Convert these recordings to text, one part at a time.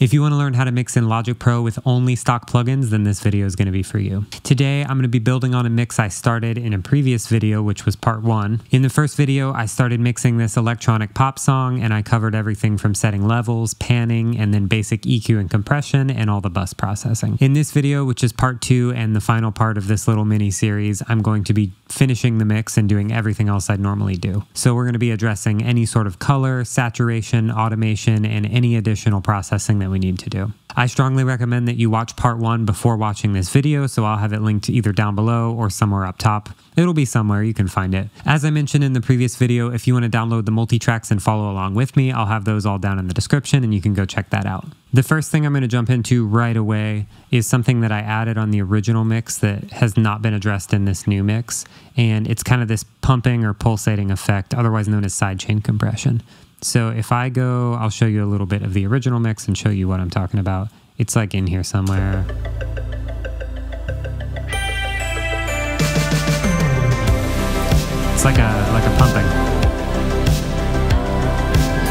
If you want to learn how to mix in Logic Pro with only stock plugins, then this video is going to be for you. Today, I'm going to be building on a mix I started in a previous video, which was part 1. In the first video, I started mixing this electronic pop song, and I covered everything from setting levels, panning, and then basic EQ and compression, and all the bus processing. In this video, which is part 2 and the final part of this little mini series, I'm going to be finishing the mix and doing everything else I'd normally do. So we're going to be addressing any sort of color, saturation, automation, and any additional processing that we need to do. I strongly recommend that you watch part 1 before watching this video, so I'll have it linked either down below or somewhere up top. It'll be somewhere, you can find it. As I mentioned in the previous video, if you want to download the multi-tracks and follow along with me, I'll have those all down in the description and you can go check that out. The first thing I'm going to jump into right away is something that I added on the original mix that has not been addressed in this new mix, and it's kind of this pumping or pulsating effect, otherwise known as sidechain compression. So if I go, I'll show you a little bit of the original mix and show you what I'm talking about. It's like in here somewhere. It's like a pumping.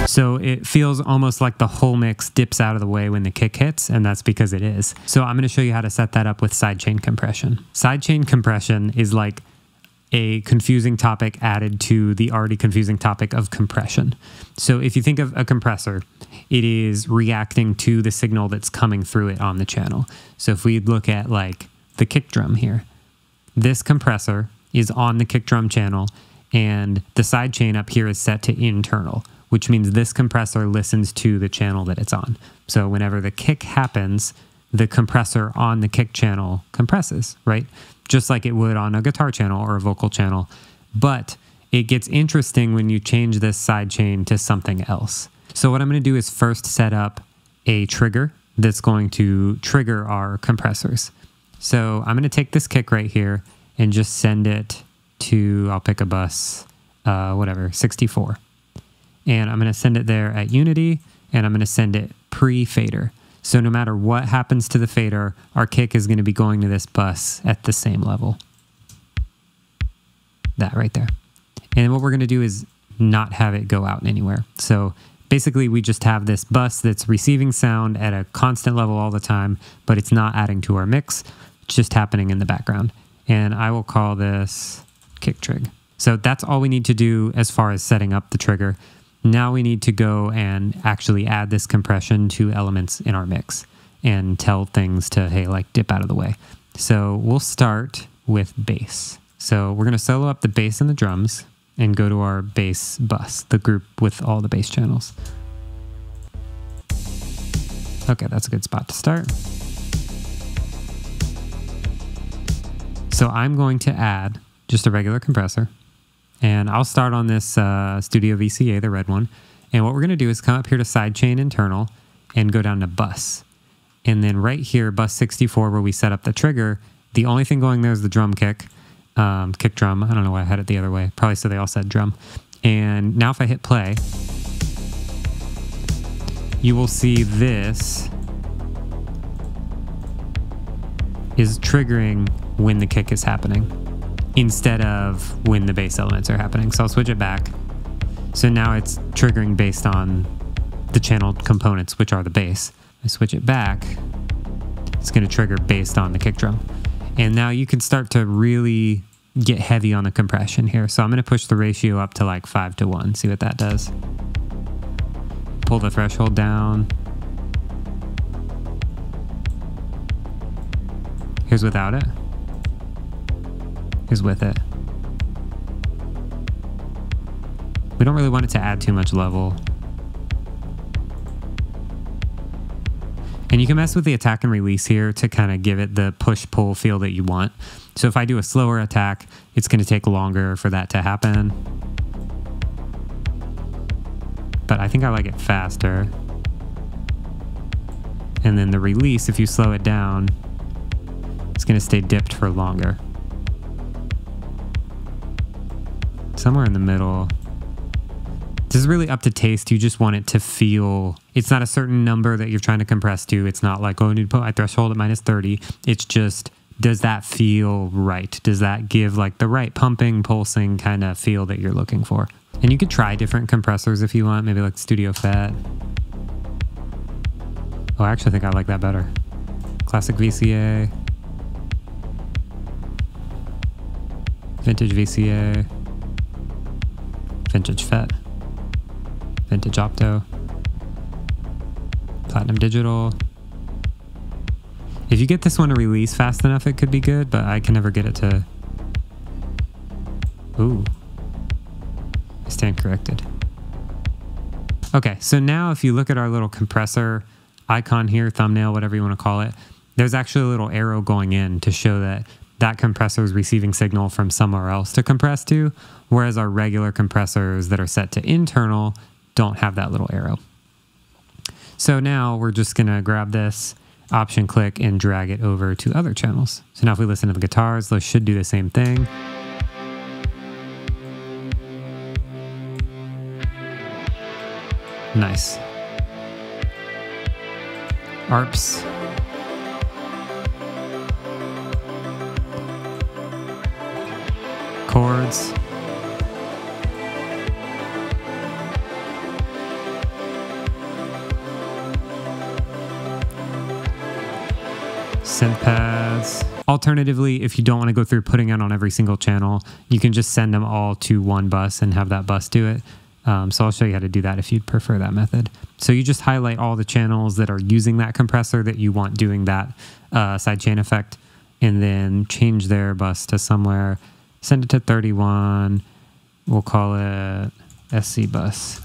So it feels almost like the whole mix dips out of the way when the kick hits, and that's because it is. So I'm going to show you how to set that up with sidechain compression. Sidechain compression is like a confusing topic added to the already confusing topic of compression. So if you think of a compressor, it is reacting to the signal that's coming through it on the channel. So if we look at like the kick drum here, this compressor is on the kick drum channel, and the sidechain up here is set to internal, which means this compressor listens to the channel that it's on. So whenever the kick happens, the compressor on the kick channel compresses, right? Just like it would on a guitar channel or a vocal channel. But it gets interesting when you change this sidechain to something else. So what I'm going to do is first set up a trigger that's going to trigger our compressors. So I'm going to take this kick right here and just send it to, I'll pick a bus, whatever, 64. And I'm going to send it there at unity, and I'm going to send it pre-fader. So no matter what happens to the fader, our kick is going to be going to this bus at the same level. That right there. And what we're going to do is not have it go out anywhere. So basically we just have this bus that's receiving sound at a constant level all the time, but it's not adding to our mix. It's just happening in the background. And I will call this kick trig. So that's all we need to do as far as setting up the trigger. Now we need to go and actually add this compression to elements in our mix and tell things to, hey, like dip out of the way. So we'll start with bass. So we're going to solo up the bass and the drums and go to our bass bus, the group with all the bass channels. Okay, that's a good spot to start. So I'm going to add just a regular compressor. And I'll start on this Studio VCA, the red one. And what we're going to do is come up here to sidechain internal and go down to bus. And then right here, bus 64, where we set up the trigger, the only thing going there is the drum kick, kick drum. I don't know why I had it the other way. Probably so they all said drum. And now if I hit play, you will see this is triggering when the kick is happening, instead of when the bass elements are happening. So I'll switch it back. So now it's triggering based on the channel components, which are the bass. I switch it back, it's going to trigger based on the kick drum. And now you can start to really get heavy on the compression here. So I'm going to push the ratio up to like 5:1, see what that does. Pull the threshold down. Here's without it. Is with it. We don't really want it to add too much level. And you can mess with the attack and release here to kind of give it the push-pull feel that you want. So if I do a slower attack, it's going to take longer for that to happen. But I think I like it faster. And then the release, if you slow it down, it's going to stay dipped for longer. Somewhere in the middle. This is really up to taste. You just want it to feel, it's not a certain number that you're trying to compress to. It's not like, oh, I need to put my threshold at -30. It's just, does that feel right? Does that give like the right pumping, pulsing kind of feel that you're looking for? And you could try different compressors if you want, maybe like Studio Phat. Oh, I actually think I like that better. Classic VCA. Vintage VCA. Vintage Phat. Vintage Opto. Platinum Digital. If you get this one to release fast enough, it could be good, but I can never get it to... Ooh. I stand corrected. Okay, so now if you look at our little compressor icon here, thumbnail, whatever you want to call it, there's actually a little arrow going in to show that that compressor is receiving signal from somewhere else to compress to, whereas our regular compressors that are set to internal don't have that little arrow. So now we're just going to grab this, option click, and drag it over to other channels. So now if we listen to the guitars, those should do the same thing. Nice. ARPs. Chords. Synth pads. Alternatively, if you don't want to go through putting it on every single channel, you can just send them all to one bus and have that bus do it. So I'll show you how to do that if you'd prefer that method. So you just highlight all the channels that are using that compressor that you want doing that sidechain effect, and then change their bus to somewhere. Send it to 31. We'll call it SC bus.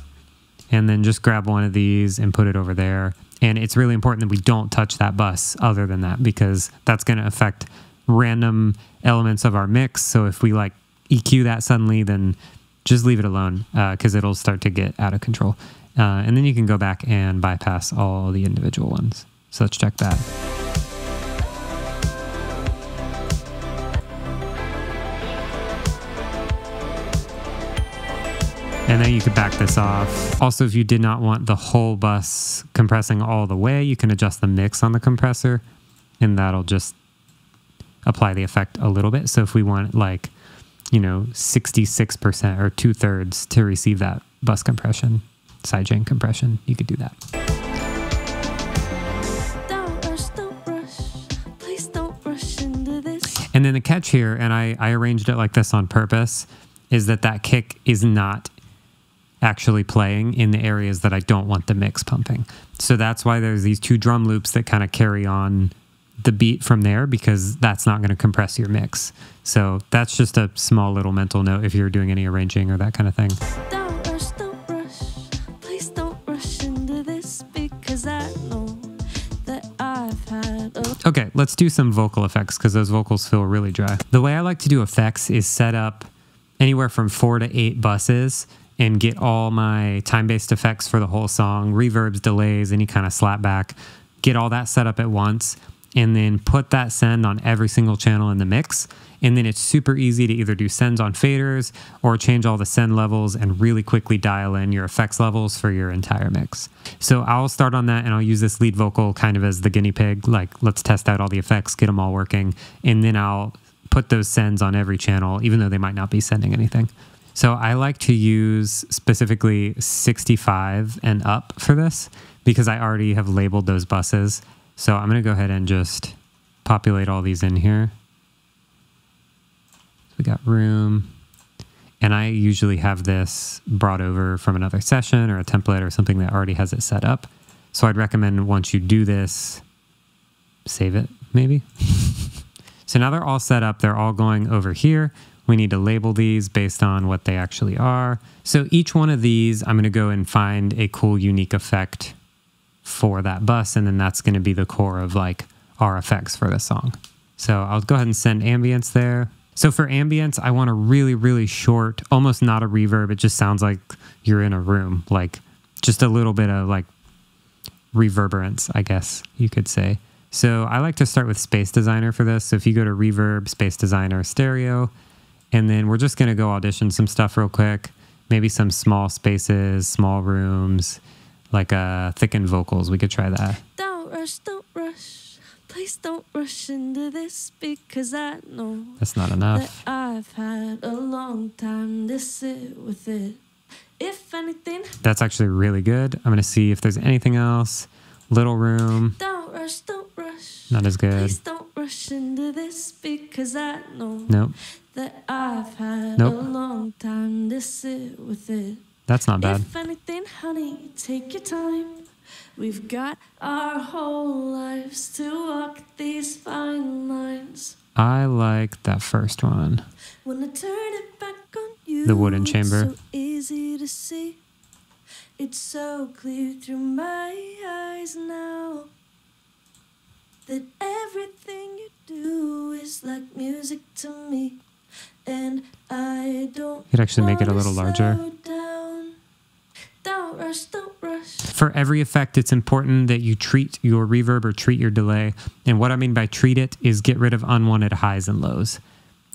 And then just grab one of these and put it over there. And it's really important that we don't touch that bus other than that, because that's going to affect random elements of our mix. So if we like EQ that suddenly, then just leave it alone, because it'll start to get out of control. And then you can go back and bypass all the individual ones. So let's check that. And then you could back this off. Also, if you did not want the whole bus compressing all the way, you can adjust the mix on the compressor, and that'll just apply the effect a little bit. So if we want like, you know, 66% or 2/3 to receive that bus compression, sidechain compression, you could do that. Don't rush, please don't rush into this. And then the catch here, and I arranged it like this on purpose, is that that kick is not actually playing in the areas that I don't want the mix pumping. So that's why there's these two drum loops that kind of carry on the beat from there, because that's not going to compress your mix. So that's just a small little mental note if you're doing any arranging or that kind of thing. Don't rush, please don't rush into this, because I know that I've had a... Okay, let's do some vocal effects, because those vocals feel really dry. The way I like to do effects is set up anywhere from 4 to 8 buses and get all my time-based effects for the whole song, reverbs, delays, any kind of slapback, get all that set up at once, and then put that send on every single channel in the mix. And then it's super easy to either do sends on faders or change all the send levels and really quickly dial in your effects levels for your entire mix. So I'll start on that, and I'll use this lead vocal kind of as the guinea pig, like let's test out all the effects, get them all working, and then I'll put those sends on every channel, even though they might not be sending anything. So I like to use specifically 65 and up for this, because I already have labeled those buses. So I'm going to go ahead and just populate all these in here. We got room. And I usually have this brought over from another session or a template or something that already has it set up. So I'd recommend once you do this, save it maybe. So now they're all set up. They're all going over here. We need to label these based on what they actually are. So each one of these, I'm going to go and find a cool, unique effect for that bus, and then that's going to be the core of like our effects for the song. So I'll go ahead and send ambience there. So for ambience, I want a really, really short, almost not a reverb. It just sounds like you're in a room, like just a little bit of like reverberance, I guess you could say. So I like to start with Space Designer for this. So if you go to Reverb, Space Designer, Stereo, and then we're just going to go audition some stuff real quick. Maybe some small spaces, small rooms, like thickened vocals. We could try that. Don't rush, please don't rush into this, because I know that's not enough. that I've had a long time to sit with it. If anything, that's actually really good. I'm going to see if there's anything else. Little room. Don't rush, don't rush. Not as good. Please don't rush into this because I know Nope. that I've had Nope. a long time to sit with it. That's not bad. If anything, honey, take your time. We've got our whole lives to walk these fine lines. I like that first one. When I turn it back on you, The wooden chamber. it's so easy to see. It's so clear through my eyes now that everything you do is like music to me. And I don't You could actually make it a wanna little larger. slow down. Don't rush, don't rush. For every effect, it's important that you treat your reverb or treat your delay. And what I mean by treat it is get rid of unwanted highs and lows.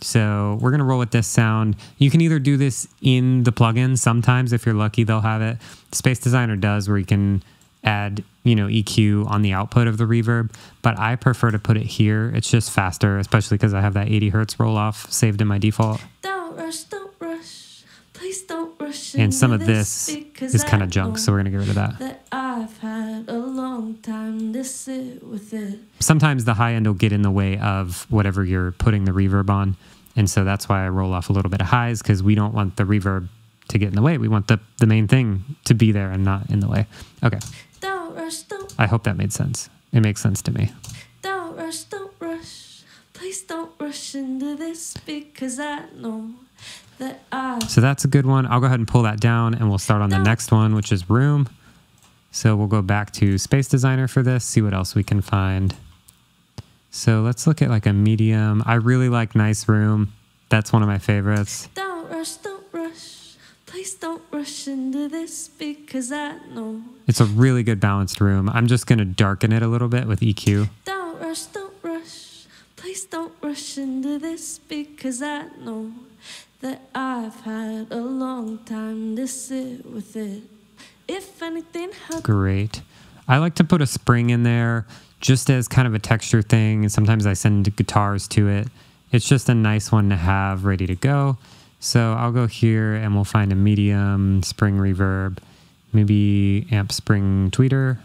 So we're going to roll with this sound. You can either do this in the plugin. Sometimes, if you're lucky, they'll have it. Space Designer does, where you can add, EQ on the output of the reverb. But I prefer to put it here. It's just faster, especially because I have that 80 hertz roll off saved in my default. Don't rush, don't rush. Please don't rush. And some into of this is kind of junk, so we're going to get rid of that. That I've had a long time to sit with it. Sometimes the high end will get in the way of whatever you're putting the reverb on. And so that's why I roll off a little bit of highs, because we don't want the reverb to get in the way. We want the main thing to be there and not in the way. Okay. Don't rush, don't. I hope that made sense. It makes sense to me. Don't rush, don't rush. Please don't rush into this because I know that So that's a good one. I'll go ahead and pull that down and we'll start on the next one, which is room. So we'll go back to Space Designer for this, see what else we can find. So let's look at like a medium. I really like Nice Room. That's one of my favorites. Don't rush, don't rush. Please don't rush into this because I know. It's a really good balanced room. I'm just going to darken it a little bit with EQ. Don't rush, don't rush. Please don't rush into this because I know that I've had a long time to sit with it. If anything, great. I like to put a spring in there just as kind of a texture thing, and sometimes I send guitars to it. It's just a nice one to have ready to go. So I'll go here and we'll find a medium spring reverb, maybe amp spring tweeter.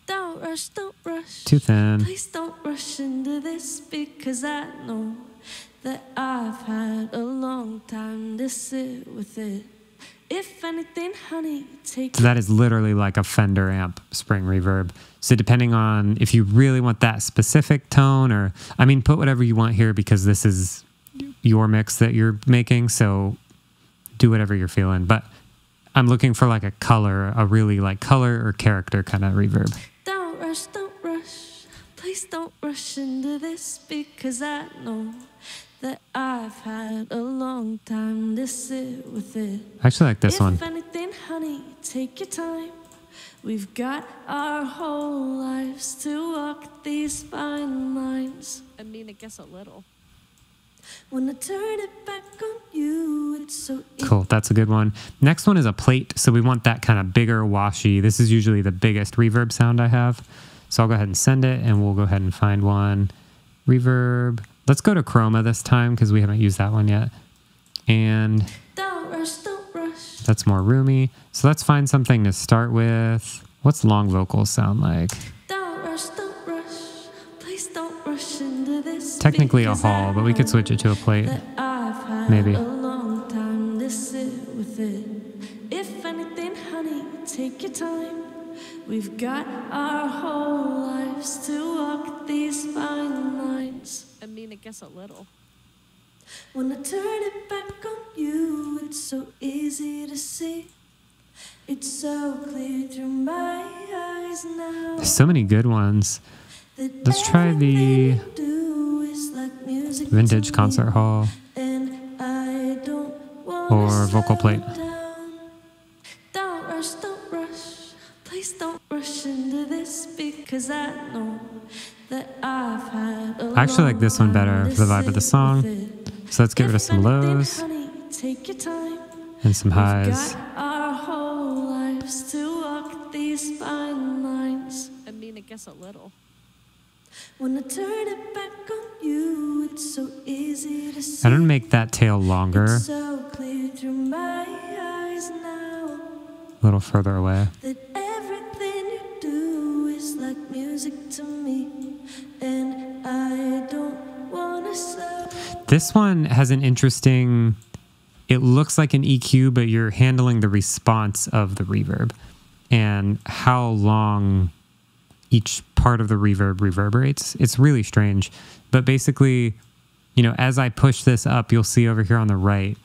don't rush, don't rush. Too thin. Please don't rush into this because I know that I've had a long time to sit with it. If anything, honey, take So that is literally like a Fender amp spring reverb. So depending on if you really want that specific tone, or I mean, put whatever you want here because this is your mix that you're making. So do whatever you're feeling. But I'm looking for like a color, a really like color or character kind of reverb. Don't rush, don't rush. Please don't rush into this because I know that I've had a long time to sit with it. I actually like this one. If anything, honey, take your time. We've got our whole lives to walk these fine lines. I mean, I guess a little. When I turn it back on you, it's so easy. Cool, that's a good one. Next one is a plate, so we want that kind of bigger, washy. This is usually the biggest reverb sound I have. So I'll go ahead and send it, and we'll go ahead and find one. Reverb. Let's go to Chroma this time, because we haven't used that one yet. And Don't rush, don't rush. that's more roomy. So let's find something to start with. What's long vocals sound like? Don't rush, don't rush. Please don't rush into this. Technically a because hall, I but we could know switch it to a plate. that I've had Maybe. a long time to sit with it. If anything, honey, take your time. We've got our whole lives to walk these fine lines. I mean, I guess a little. When I turn it back on you, it's so easy to see. It's so clear through my eyes now. There's so many good ones. that Let's try the everything you do is like music Vintage to concert me. hall And I don't wanna or vocal slow plate. down. Don't rush, don't rush. Please don't rush into this because I know that I've had a I actually like this one better long for the vibe of the song. sit with it. So let's get rid of If some anything, lows honey, take your time. and some We've highs. got our whole lives to walk these fine lines. I mean, I guess a little. When I turn it back on you, it's so easy to see. I'm gonna make that tail longer, It's so clear through my eyes now a little further away. that everything you like music to me, and I don't wanna slow. This one has an interesting, it looks like an EQ, but you're handling the response of the reverb and how long each part of the reverb reverberates. It's really strange. But basically, you know, as I push this up, you'll see over here on the right,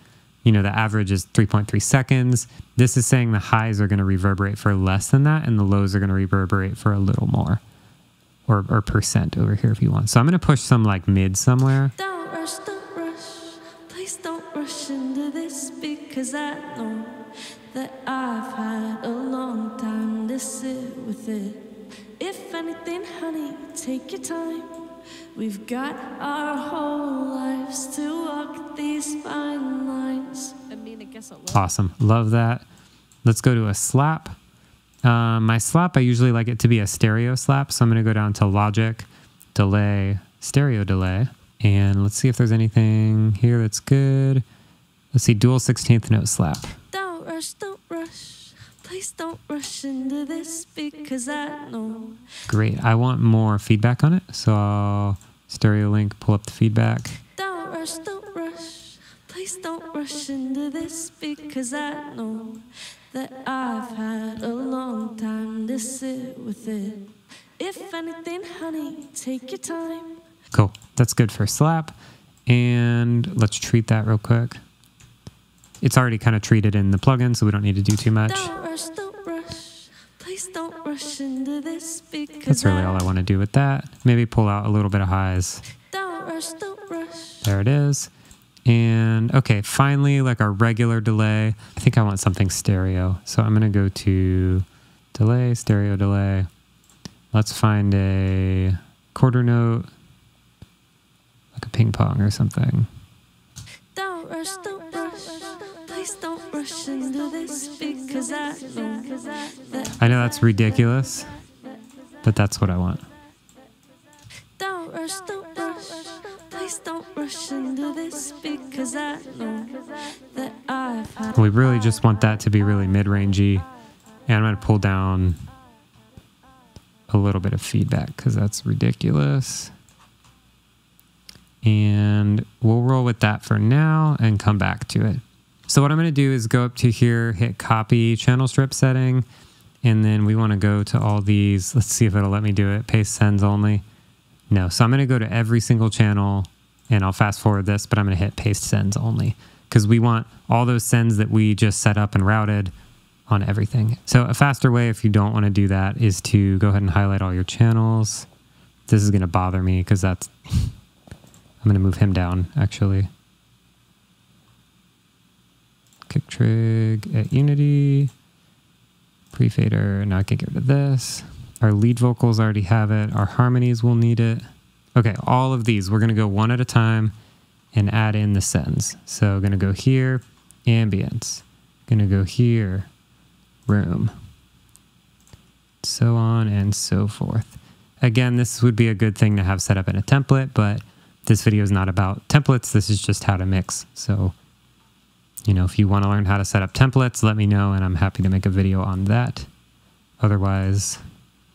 you know, the average is 3.3 seconds. This is saying the highs are going to reverberate for less than that, and the lows are going to reverberate for a little more, or percent over here if you want. So I'm going to push some like mid somewhere. Don't rush, please don't rush into this, because I know that I've had a long time to sit with it. If anything, honey, take your time. We've got our whole lives to walk these fine lines. I mean, I guess a little. Awesome. Love that. Let's go to a slap. My slap, I usually like it to be a stereo slap. So I'm going to go down to Logic, Delay, Stereo Delay. And let's see if there's anything here that's good. Let's see, dual 16th note slap. Don't rush, please don't rush into this, because I know. Great. I want more feedback on it. So I'll stereo link, pull up the feedback. Don't rush, please don't rush into this, because I know that I've had a long time to sit with it. If anything, honey, take your time. Cool. That's good for slap. And let's treat that real quick. It's already kind of treated in the plugin, so we don't need to do too much. Don't rush, please don't rush into this, because That's really all I want to do with that. Maybe pull out a little bit of highs. Don't rush. There it is. And okay, finally, like our regular delay. I think I want something stereo. So I'm going to go to delay, stereo delay. Let's find a quarter note, like a ping pong or something. Don't rush, please don't rush into this, because I know that. I know that's ridiculous, but that's what I want. Don't rush, please don't rush into this, because I know that I've had. We really just want that to be really mid-rangey. And I'm going to pull down a little bit of feedback because that's ridiculous. And we'll roll with that for now and come back to it. So what I'm going to do is go up to here, hit copy channel strip setting, and then we want to go to all these. Let's see if it'll let me do it. Paste sends only. No. So I'm going to go to every single channel, and I'll fast forward this, but I'm going to hit paste sends only because we want all those sends that we just set up and routed on everything. So a faster way, if you don't want to do that, is to go ahead and highlight all your channels. This is going to bother me because that's... I'm going to move him down, actually. Kick trig at Unity. Pre-fader, now I can get rid of this. Our lead vocals already have it. Our harmonies will need it. Okay, all of these, we're going to go one at a time and add in the sends. So going to go here, ambience. Going to go here, room. So on and so forth. Again, this would be a good thing to have set up in a template, but this video is not about templates. This is just how to mix. So, you know, if you want to learn how to set up templates, let me know, and I'm happy to make a video on that. Otherwise,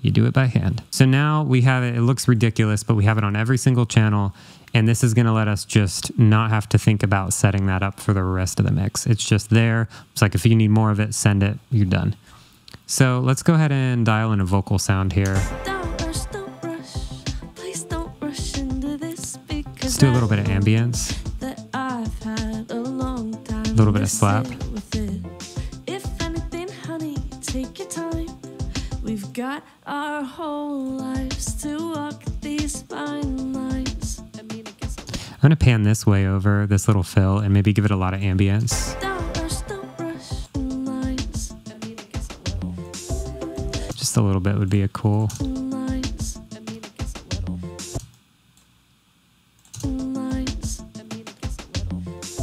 you do it by hand. So now we have it. It looks ridiculous, but we have it on every single channel, and this is going to let us just not have to think about setting that up for the rest of the mix. It's just there. It's like if you need more of it, send it. You're done. So let's go ahead and dial in a vocal sound here. Let's do a little bit of ambience, a little bit of slap. If anything, honey, take your time. We've got our whole lives to walk these fine lines. I mean, I guess I'm going to pan this way over, this little fill, and maybe give it a lot of ambience. Don't rush lines. I mean, I guess a little. Just a little bit would be a cool. Lines. I mean, I guess a little. Lines. I mean, I guess a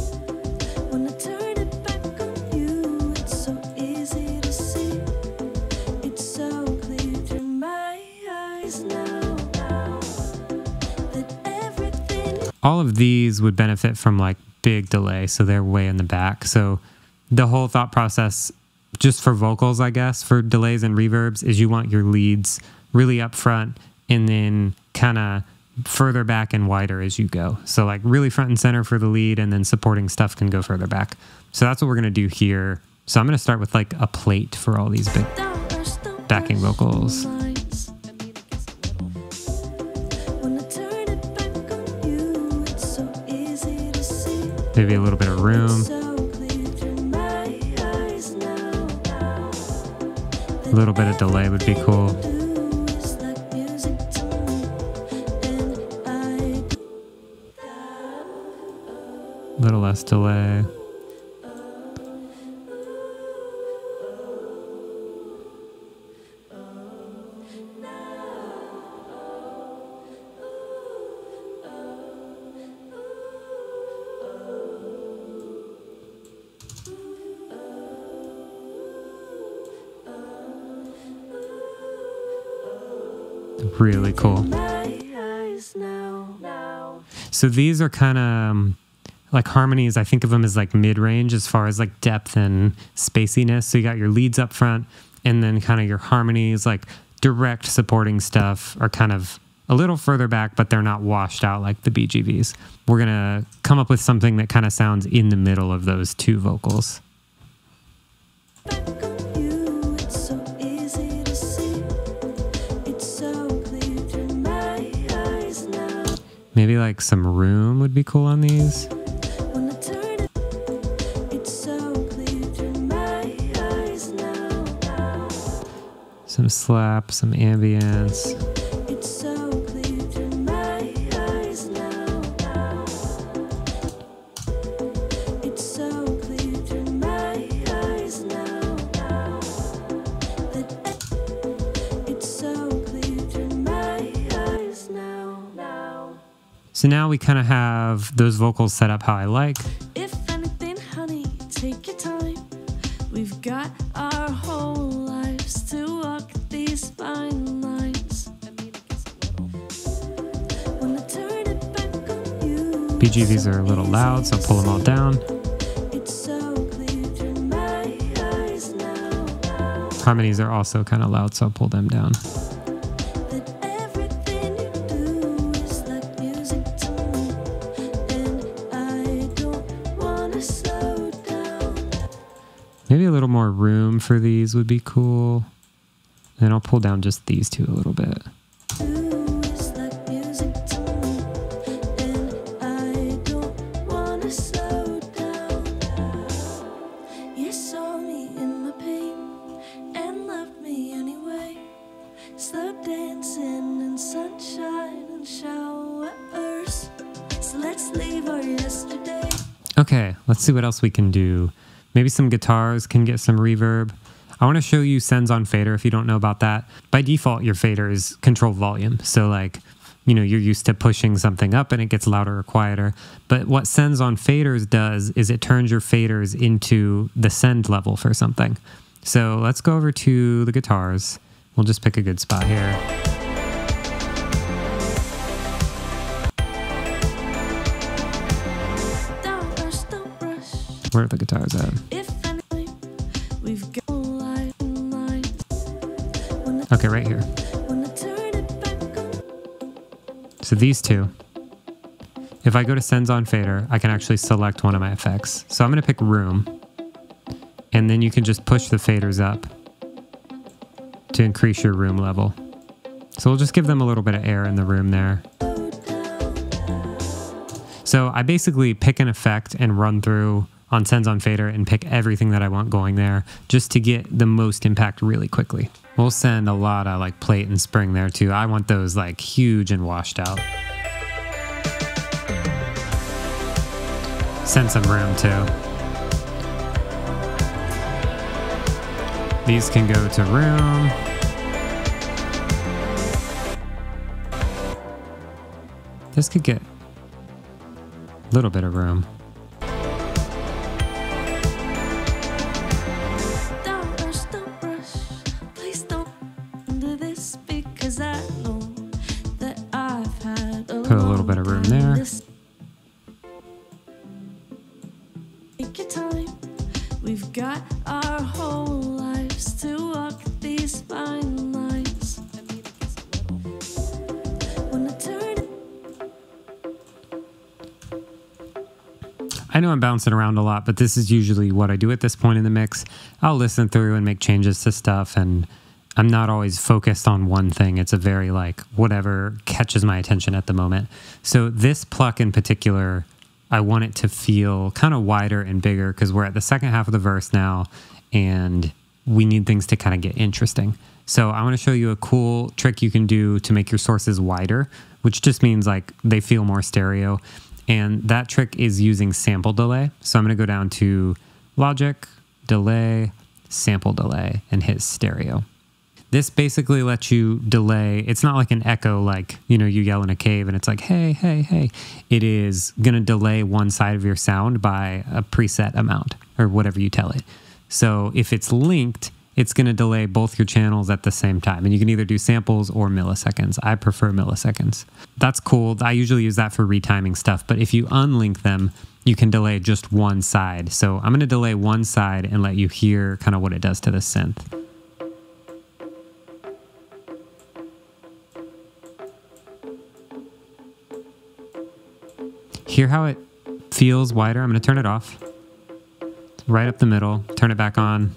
little. When I turn it back on you, it's so easy to see. It's so clear through my eyes now that everything. All of these would benefit from like big delay, so they're way in the back. So the whole thought process, just for vocals, I guess, for delays and reverbs, is you want your leads really up front, and then kind of further back and wider as you go. So like really front and center for the lead, and then supporting stuff can go further back. So that's what we're going to do here. So I'm going to start with like a plate for all these big backing vocals. Maybe a little bit of room. A little bit of delay would be cool. A little less delay. Really cool. So these are kind of like harmonies. I think of them as like mid-range as far as like depth and spaciness. So you got your leads up front, and then kind of your harmonies, like direct supporting stuff, are kind of a little further back, but they're not washed out like the BGVs. We're gonna come up with something that kind of sounds in the middle of those two vocals. Maybe like some room would be cool on these. Some slap, some ambience. So now we kind of have those vocals set up how I like. If anything, honey, take your time. We've got our whole lives to walk these fine lines. When I turn it back on you, BGVs are a little loud, so I'll pull them all down. it's so clear to my eyes now. Harmonies are also kind of loud, so I'll pull them down. That everything you do is like music to me, and I don't wanna slow down. Maybe a little more room for these would be cool. And I'll pull down just these two a little bit. Do is like music to me, and I don't wanna slow down. You saw me in my pain and loved me anyway. Slow dancing in sunshine and showers. So let's leave our yesterday. Okay, let's see what else we can do. Maybe some guitars can get some reverb. I want to show you sends on fader if you don't know about that. By default, your fader is control volume. So like, you know, you're used to pushing something up and it gets louder or quieter. But what sends on faders does is it turns your faders into the send level for something. So let's go over to the guitars. We'll just pick a good spot here. Don't rush, don't rush. Where are the guitars at? If anything, we've got life in mind. Okay, right here. When I turn it back on. So these two, if I go to sends on fader, I can actually select one of my effects. So I'm going to pick room, and then you can just push the faders up to increase your room level. So we'll just give them a little bit of air in the room there. So I basically pick an effect and run through on sends on fader and pick everything that I want going there just to get the most impact really quickly. We'll send a lot of like plate and spring there too. I want those like huge and washed out. Send some room too. These can go to room. This could get a little bit of room. Don't rush, don't rush. Please don't do this because I know that I've had a Put a little bit of room there. Take your time. We've got our whole lives to walk these fine lines. I know I'm bouncing around a lot, but this is usually what I do at this point in the mix. I'll listen through and make changes to stuff, and I'm not always focused on one thing. It's a very like whatever catches my attention at the moment. So this pluck in particular, I want it to feel kind of wider and bigger because we're at the second half of the verse now and we need things to kind of get interesting. So I want to show you a cool trick you can do to make your sources wider, which just means like they feel more stereo. And that trick is using sample delay. So I'm going to go down to Logic, Delay, Sample Delay, and hit stereo. This basically lets you delay. It's not like an echo, like, you know, you yell in a cave and it's like, hey, hey, hey. It is going to delay one side of your sound by a preset amount or whatever you tell it. So if it's linked, it's going to delay both your channels at the same time. And you can either do samples or milliseconds. I prefer milliseconds. That's cool. I usually use that for retiming stuff. But if you unlink them, you can delay just one side. So I'm going to delay one side and let you hear kind of what it does to the synth. Hear how it feels wider? I'm going to turn it off. Right up the middle. Turn it back on.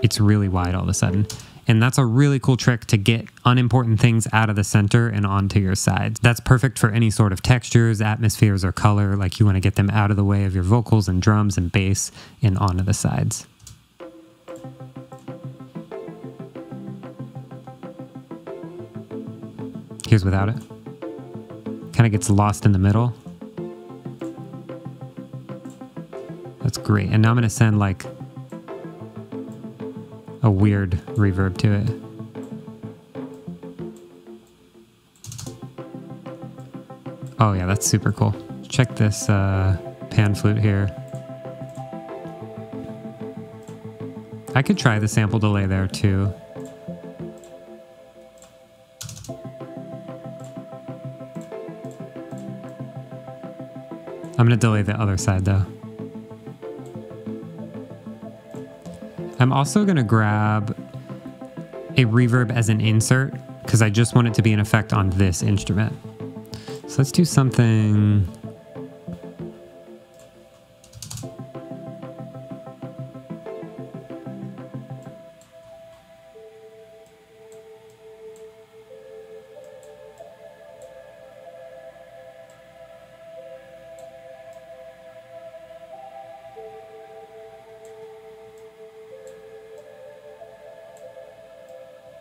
It's really wide all of a sudden. And that's a really cool trick to get unimportant things out of the center and onto your sides. That's perfect for any sort of textures, atmospheres, or color. Like you want to get them out of the way of your vocals and drums and bass and onto the sides. Here's without it. Kind of gets lost in the middle. That's great. And now I'm going to send like a weird reverb to it. Oh yeah, that's super cool. Check this pan flute here. I could try the sample delay there too. I'm going to delay the other side though. I'm also going to grab a reverb as an insert because I just want it to be an effect on this instrument. So let's do something.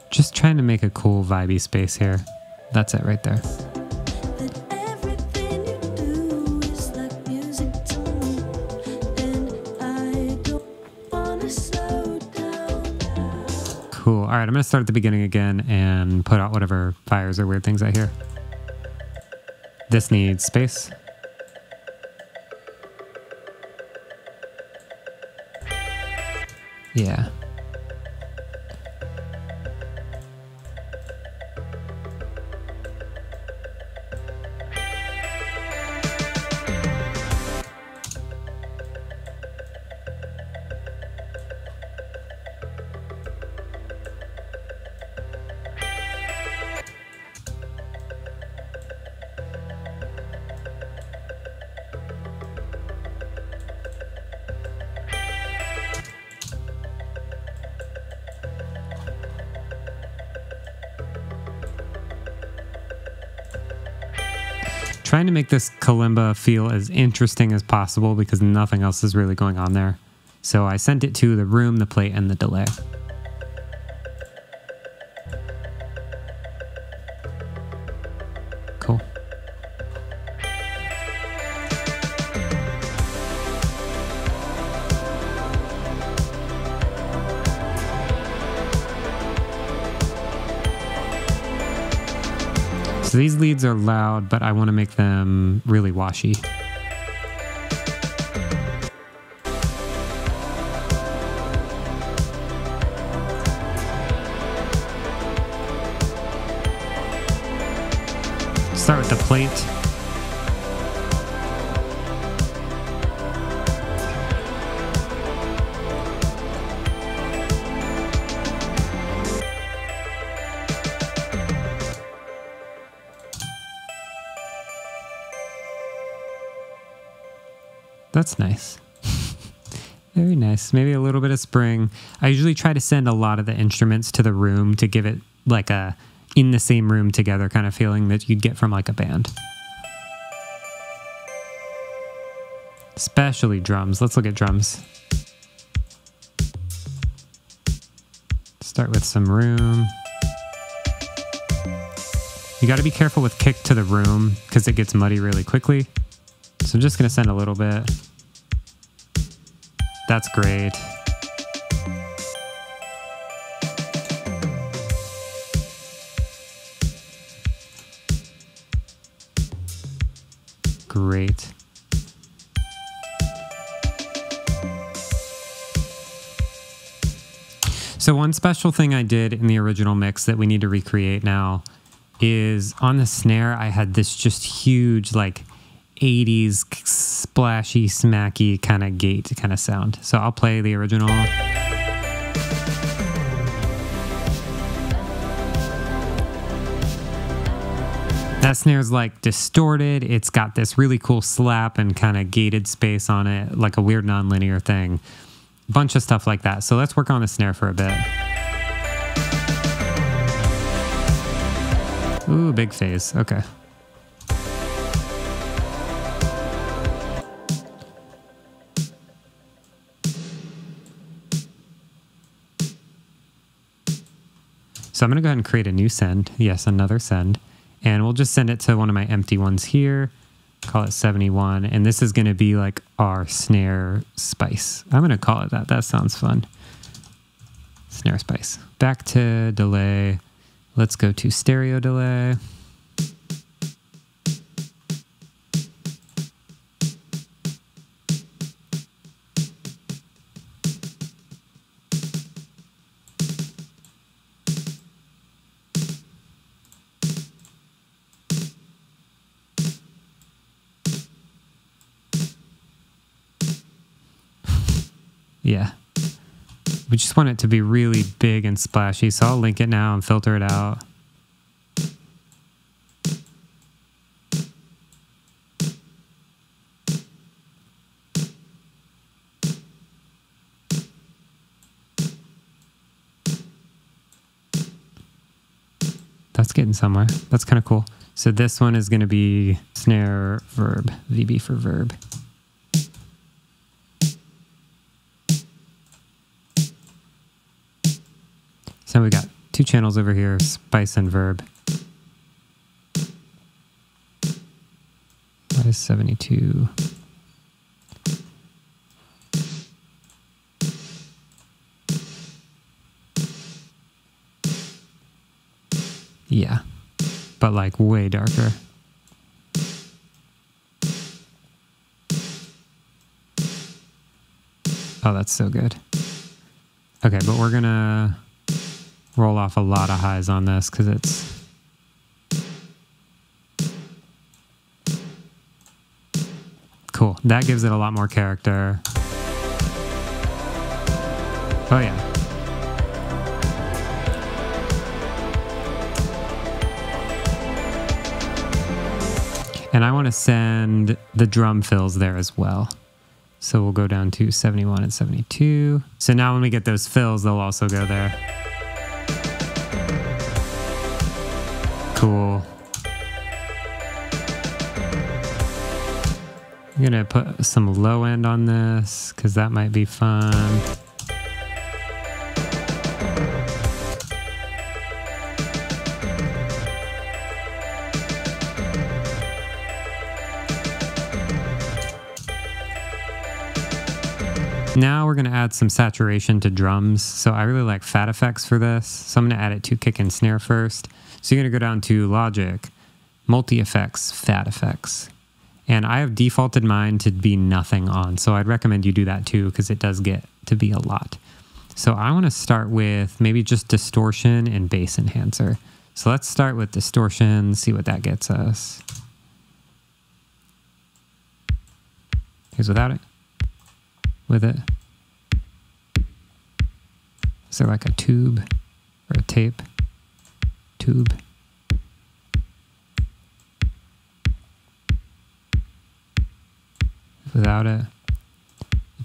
Just trying to make a cool vibey space here. That's it right there. That everything you do is like music to me, and I don't wanna slow down. Cool. All right, I'm going to start at the beginning again and put out whatever fires or weird things I hear. This needs space. Yeah. Trying to make this kalimba feel as interesting as possible because nothing else is really going on there. So I sent it to the room, the plate, and the delay. Cool. So these leads are loud, but I want to make them really washy. Start with the plate. That's nice. Very nice. Maybe a little bit of spring. I usually try to send a lot of the instruments to the room to give it like a in the same room together kind of feeling that you'd get from like a band. Especially drums. Let's look at drums. Start with some room. You got to be careful with kick to the room because it gets muddy really quickly. So I'm just going to send a little bit. That's great. Great. So one special thing I did in the original mix that we need to recreate now is on the snare, I had this just huge like 80s splashy, smacky kind of gate kind of sound. So I'll play the original. That snare's like distorted. It's got this really cool slap and kind of gated space on it, like a weird nonlinear thing. Bunch of stuff like that. So let's work on the snare for a bit. Ooh, big phase. Okay. So I'm going to go ahead and create a new send. Yes, another send. And we'll just send it to one of my empty ones here. Call it 71. And this is going to be like our snare spice. I'm going to call it that. That sounds fun. Snare spice. Back to delay. Let's go to stereo delay. Yeah. We just want it to be really big and splashy, so I'll link it now and filter it out. That's getting somewhere. That's kind of cool. So this one is going to be snare verb, VB for verb. So we got two channels over here, spice and verb. That is 72. Yeah, but like way darker. Oh, that's so good. Okay, but we're gonna roll off a lot of highs on this because it's cool. That gives it a lot more character. Oh yeah. And I want to send the drum fills there as well. So we'll go down to 71 and 72. So now when we get those fills, they'll also go there. Cool. I'm gonna put some low end on this because that might be fun. Now we're going to add some saturation to drums. So I really like Phat FX for this. So I'm going to add it to kick and snare first. So you're going to go down to Logic, Multi-Effects, Phat FX. And I have defaulted mine to be nothing on. So I'd recommend you do that too because it does get to be a lot. So I want to start with maybe just distortion and bass enhancer. So let's start with distortion, see what that gets us. Here's without it. With it. Is there like a tube or a tape? Tube. Without it.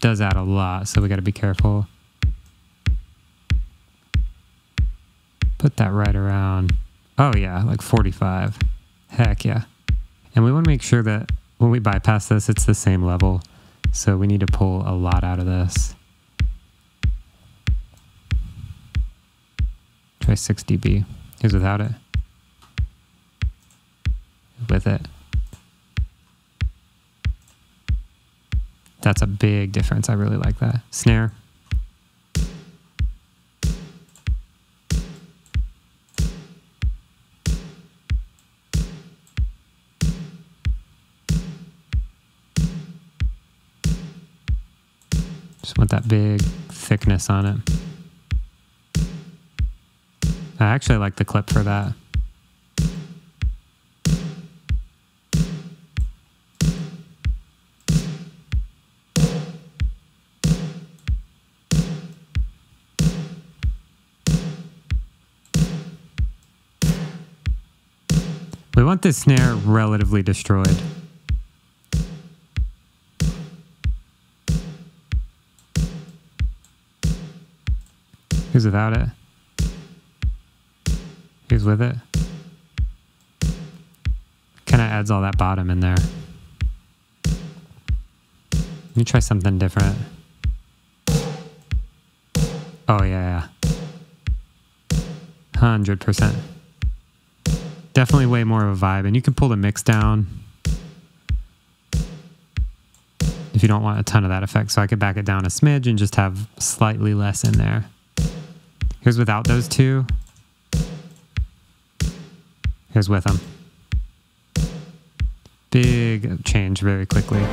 does add a lot, so we got to be careful. Put that right around, oh yeah, like 45. Heck yeah. And we want to make sure that when we bypass this, it's the same level. So we need to pull a lot out of this. Try 6 dB. Here's without it. With it. That's a big difference. I really like that. Snare. Just want that big thickness on it. I actually like the clip for that. We want this snare relatively destroyed. Here's without it. Here's with it. Kind of adds all that bottom in there. Let me try something different. Oh yeah, 100%. Definitely way more of a vibe, and you can pull the mix down if you don't want a ton of that effect. So I could back it down a smidge and just have slightly less in there. Here's without those two. Here's with them. Big change very quickly.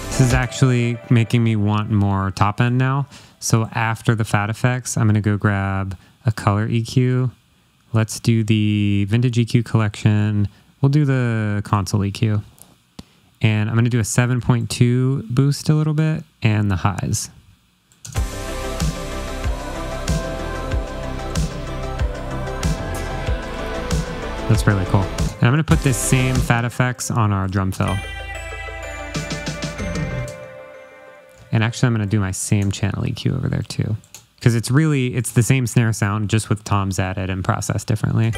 This is actually making me want more top end now. So after the Phat FX, I'm going to go grab a color EQ. Let's do the vintage EQ collection. We'll do the console EQ. And I'm going to do a 7.2 boost a little bit and the highs. That's really cool. And I'm going to put this same Phat FX on our drum fill. And actually, I'm going to do my same channel EQ over there too. Because it's the same snare sound, just with toms added and processed differently.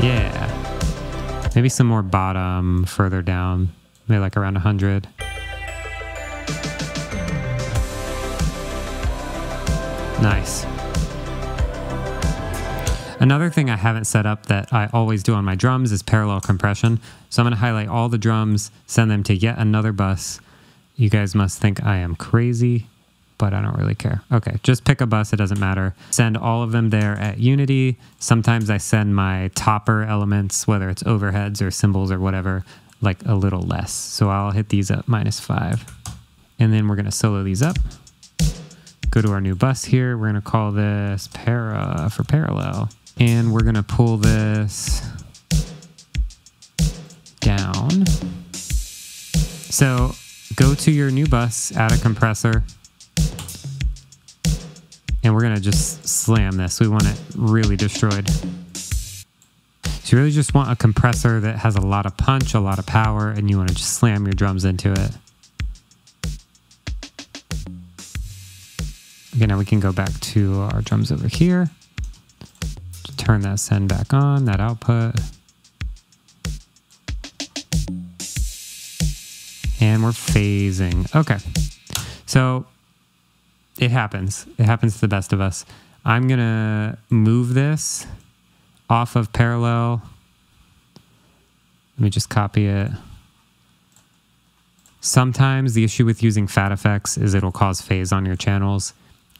Yeah. Maybe some more bottom further down. Maybe like around 100. Nice. Another thing I haven't set up that I always do on my drums is parallel compression. So I'm going to highlight all the drums, send them to yet another bus. You guys must think I am crazy, but I don't really care. Okay, just pick a bus, it doesn't matter. Send all of them there at Unity. Sometimes I send my topper elements, whether it's overheads or cymbals or whatever, like a little less. So I'll hit these up -5. And then we're going to solo these up. Go to our new bus here. We're going to call this para for parallel. And we're going to pull this down. So go to your new bus, add a compressor, and we're going to just slam this. We want it really destroyed. So you really just want a compressor that has a lot of punch, a lot of power, and you want to just slam your drums into it. Okay, now we can go back to our drums over here. Turn that send back on, that output. And we're phasing. Okay. So it happens. It happens to the best of us. I'm going to move this off of parallel. Let me just copy it. Sometimes the issue with using Phat FX is it'll cause phase on your channels,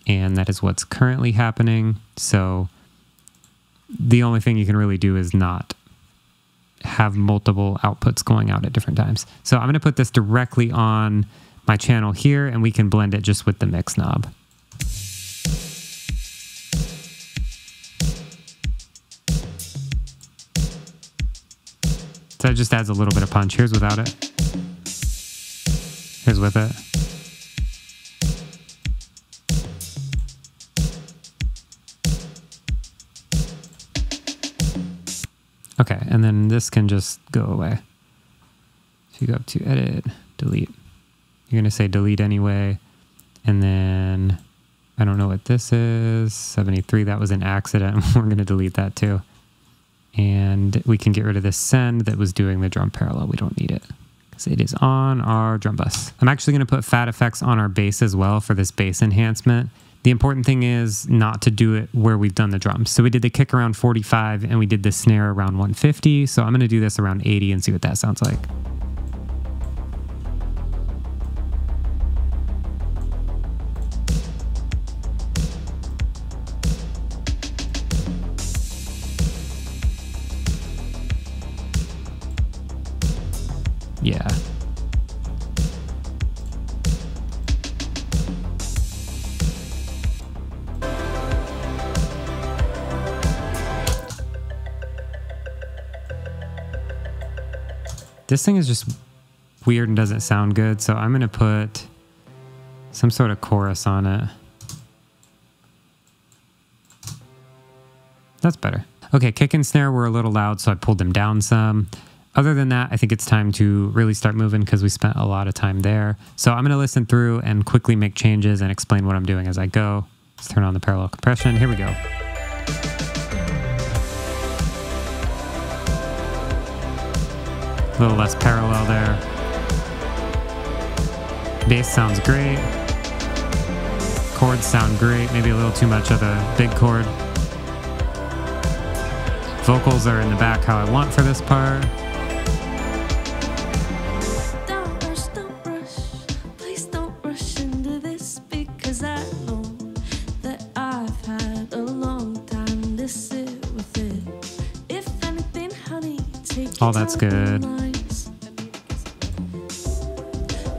and that is what's currently happening. So the only thing you can really do is not have multiple outputs going out at different times. So I'm going to put this directly on my channel here, and we can blend it just with the mix knob. So it just adds a little bit of punch. Here's without it. Here's with it. Okay, and then this can just go away. If you go up to edit, delete. You're gonna say delete anyway. And then, I don't know what this is, 73, that was an accident. We're gonna delete that too. And we can get rid of this send that was doing the drum parallel. We don't need it because it is on our drum bus. I'm actually gonna put Phat FX on our bass as well for this bass enhancement. The important thing is not to do it where we've done the drums. So we did the kick around 45 and we did the snare around 150. So I'm gonna do this around 80 and see what that sounds like. Yeah. This thing is just weird and doesn't sound good, so I'm gonna put some sort of chorus on it. That's better. Okay, kick and snare were a little loud, so I pulled them down some. Other than that, I think it's time to really start moving because we spent a lot of time there. So I'm gonna listen through and quickly make changes and explain what I'm doing as I go. Let's turn on the parallel compression. Here we go. A little less parallel there. Bass sounds great. Chords sound great. Maybe a little too much of the big chord. Vocals are in the back how I want for this part. Don't rush, please don't rush into this because I know that I've had a long time to sit with it. If anything, honey, take Oh, that's good.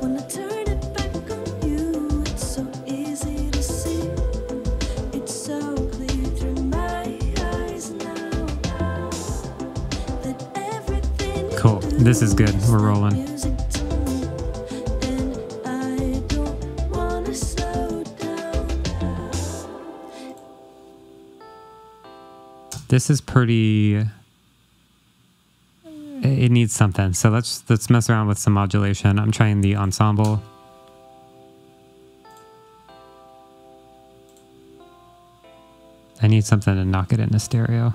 When I turn it back on you, it's so easy to see. It's so clear through my eyes now that everything you Cool. do This is good. We're rolling. music to me, and I don't wanna slow down. This is pretty... It needs something. So let's mess around with some modulation. I'm trying the ensemble. I need something to knock it into stereo.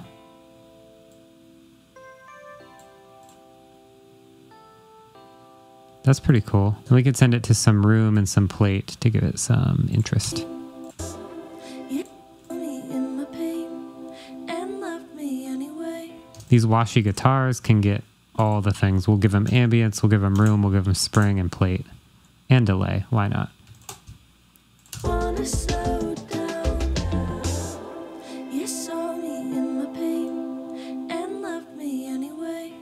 That's pretty cool. And we could send it to some room and some plate to give it some interest. You me in my pain and love me anyway. These washy guitars can get all the things. We'll give them ambience, we'll give them room, we'll give them spring and plate. And delay. Why not? Wanna slow down. You saw me in my pain and loved me anyway.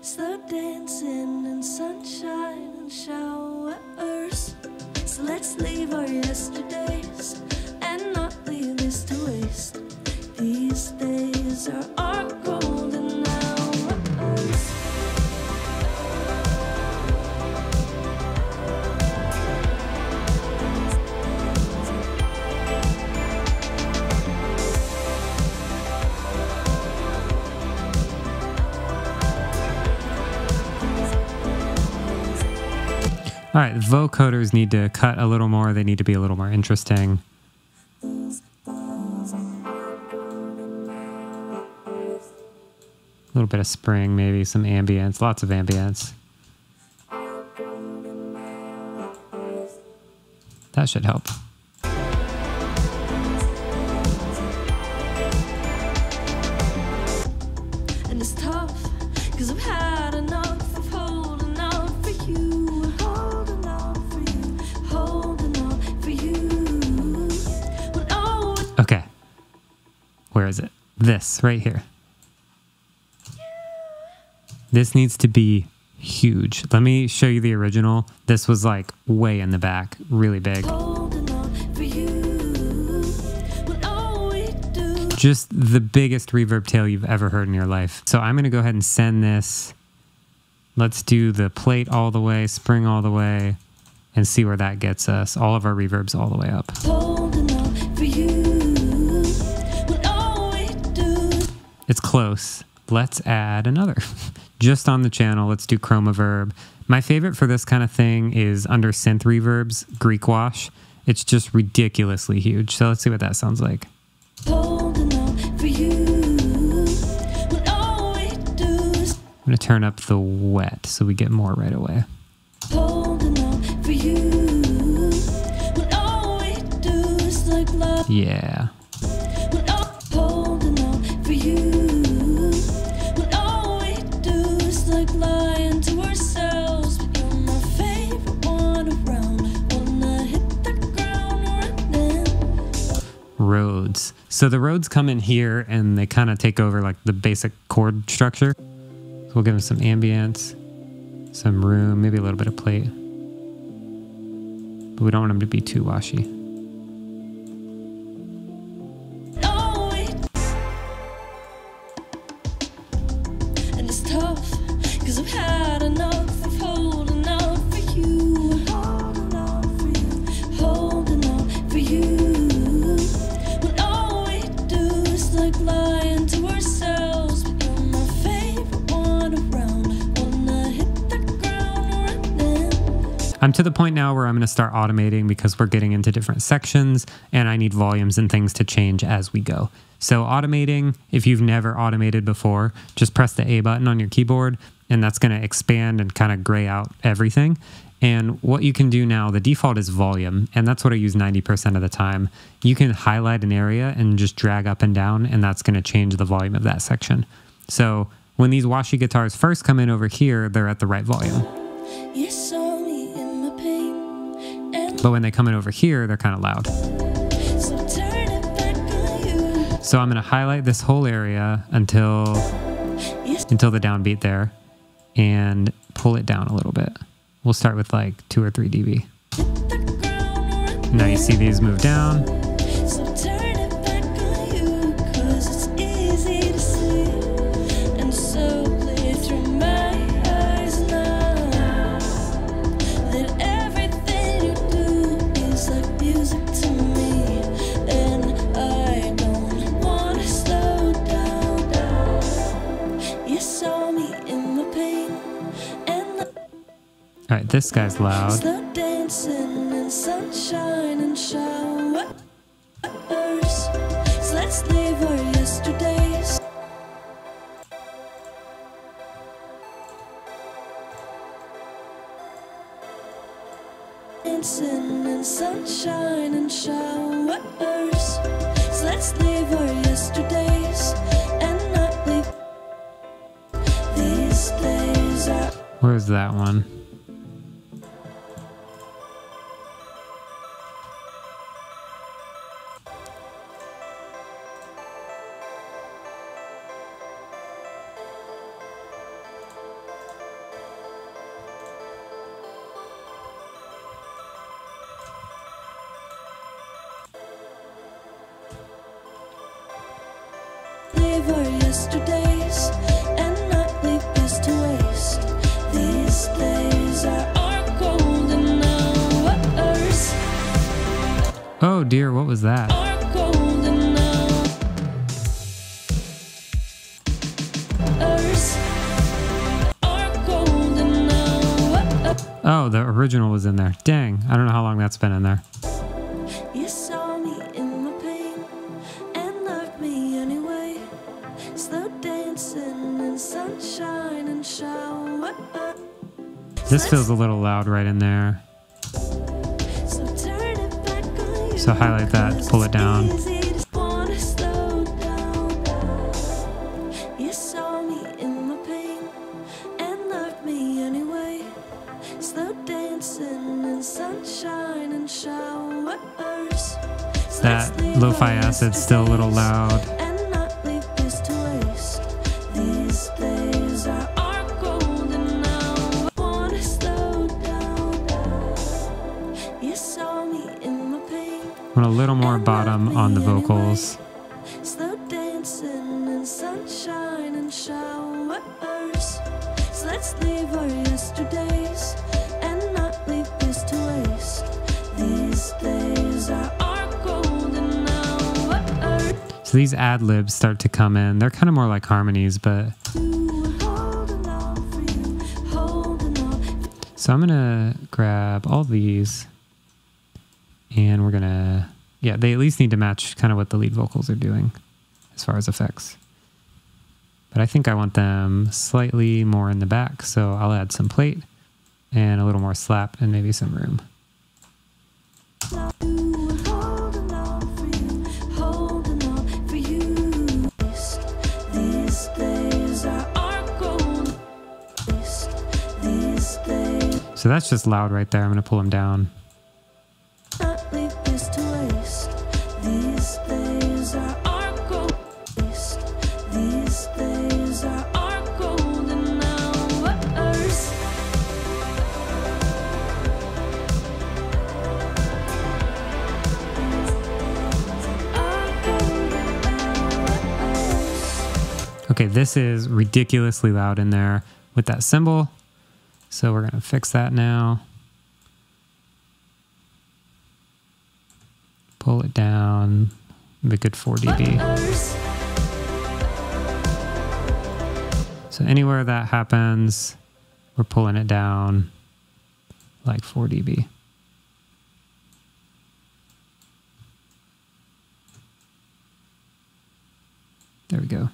Slow dancing in sunshine and showers. So let's leave our yesterdays and not leave this to waste. These days are our golden hours. All right, vocoders need to cut a little more. They need to be a little more interesting. A little bit of spring, maybe some ambience, lots of ambience. That should help. And it's tough, 'cause I've had enough of holding on for you, holding on for you, holding on for you. When all Okay. Where is it? This, right here. This needs to be huge. Let me show you the original. This was like way in the back, really big. holding on for you. When all we do Just the biggest reverb tail you've ever heard in your life. So I'm gonna go ahead and send this. Let's do the plate all the way, spring all the way, and see where that gets us. All of our reverbs all the way up. holding on for you. When all we do It's close. let's add another. Just on the channel, let's do Chroma Verb. My favorite for this kind of thing is under Synth Reverbs, Greek Wash. It's just ridiculously huge. So let's see what that sounds like. Holding on for you. When all we do is I'm gonna turn up the wet so we get more right away. holding on for you. When all we do is like love. Yeah. When all holding on for you. When all we do is like lying to ourselves. But you're my favorite one around. Wanna hit the ground running. Roads. So the roads come in here and they kind of take over like the basic chord structure. So we'll give them some ambience, some room, maybe a little bit of plate. But we don't want them to be too washy. All we and it's tough, 'cause I've had enough of holding out for you. Holding out for you. Holding out for you. When all we do is like lying to ourselves. But you're my favorite one around. Wanna hit the ground running. I'm to the point now where I'm going to start automating because we're getting into different sections and I need volumes and things to change as we go. So automating, if you've never automated before, just press the A button on your keyboard and that's going to expand and kind of gray out everything. And what you can do now, the default is volume, and that's what I use 90% of the time. You can highlight an area and just drag up and down, and that's going to change the volume of that section. So when these washy guitars first come in over here, they're at the right volume. You saw me in my pain, and But when they come in over here, they're kind of loud. so turn it back on you. So I'm going to highlight this whole area until Yes, the downbeat there and pull it down a little bit. We'll start with like 2 or 3 dB. hit the ground running. Now you see these move down. So turn it back on you, 'cause it's easy to see, and so clear through my eyes now, that everything you do is like music to me, and I don't wanna slow down. You saw me in my pain, and All right, this guy's loud. slow dancing in sunshine and showers. So let's leave our yesterdays. Dancing in sunshine and showers. So let's leave our yesterdays and not leave these days are. Where's that one? Live our yesterdays and not leave this to waste. These days are our golden hours. Oh dear, what was that? Our golden hours. Our golden hours. Oh, the original was in there. Dang, I don't know how long that's been in there. You saw me in my pain and loved me anyway. Slow dancing in sunshine and showers. This feels a little loud right in there. So turn it back on you. So highlight that, pull it down. Wanna slow down. You saw me in my pain and loved me anyway. Slow dancing in sunshine and showers. So That let's leave lo-fi our acid's still a little loud. and not leave this to waste. These days are our golden hour. Wanna slow down. You saw me in my pain. Want a little more bottom on the vocals. Slow dancing in sunshine and showers. So let's leave our yesterdays and not leave this to waste. These days are our golden hours. So these ad libs start to come in. They're kind of more like harmonies, but... So I'm gonna grab all these and we're gonna, yeah, they at least need to match kind of what the lead vocals are doing as far as effects. But I think I want them slightly more in the back, so I'll add some plate and a little more slap and maybe some room. So that's just loud right there. I'm going to pull them down. Okay, this is ridiculously loud in there with that cymbal. So we're going to fix that now. Pull it down, a good 4 dB. So anywhere that happens, we're pulling it down like 4 dB. There we go.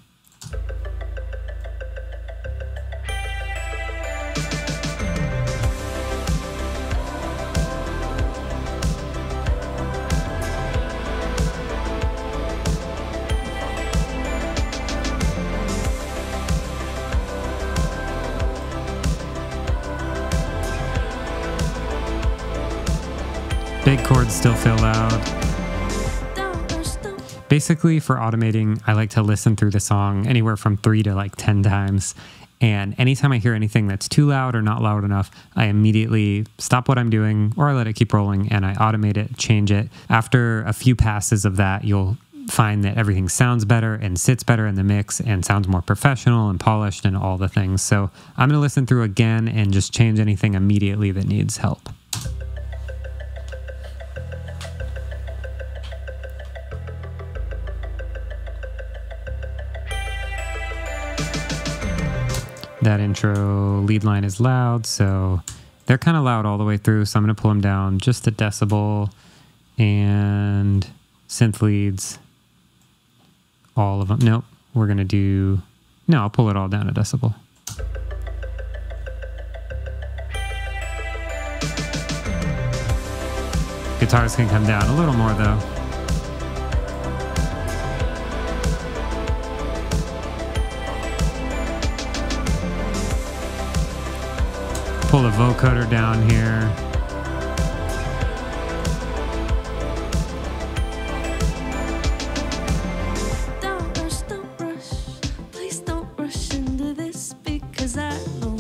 Big chords still feel loud. Basically, for automating, I like to listen through the song anywhere from 3 to like 10 times. And anytime I hear anything that's too loud or not loud enough, I immediately stop what I'm doing or I let it keep rolling and I automate it, change it. After a few passes of that, you'll find that everything sounds better and sits better in the mix and sounds more professional and polished and all the things. So I'm going to listen through again and just change anything immediately that needs help. That intro lead line is loud, so they're kind of loud all the way through, so I'm going to pull them down just a decibel, and synth leads, all of them. Nope, we're going to do, no, I'll pull it all down a decibel. Guitars can come down a little more though. Pull the vocoder down here. Don't rush, please don't rush into this, because I know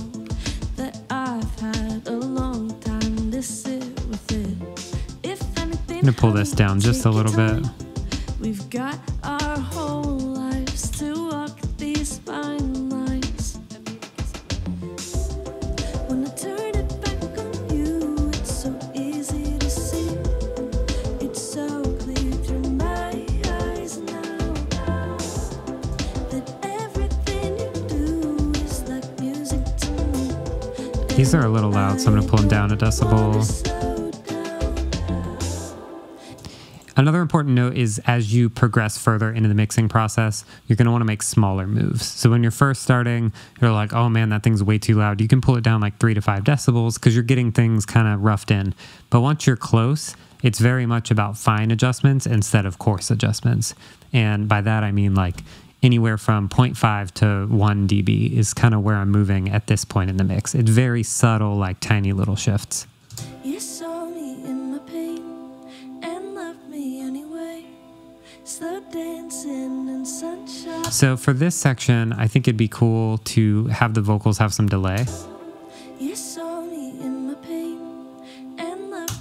that I've had a long time to sit with it. If anything, I'm gonna pull this down just a little bit. We've got our whole lives to walk these fine lines. When I turn it back on you, it's so easy to see. It's so clear through my eyes now that everything you do is like music to me. These are a little loud, so I'm gonna pull them down a decibel. Another important note is as you progress further into the mixing process, you're going to want to make smaller moves. So when you're first starting, you're like, oh man, that thing's way too loud. You can pull it down like 3 to 5 decibels because you're getting things kind of roughed in. But once you're close, it's very much about fine adjustments instead of coarse adjustments. And by that, I mean like anywhere from 0.5 to 1 dB is kind of where I'm moving at this point in the mix. It's very subtle, like tiny little shifts. You saw me in my pain and loved me anyway. Slow dancing in sunshine. So for this section, I think it'd be cool to have the vocals have some delay. You saw me in my pain and loved.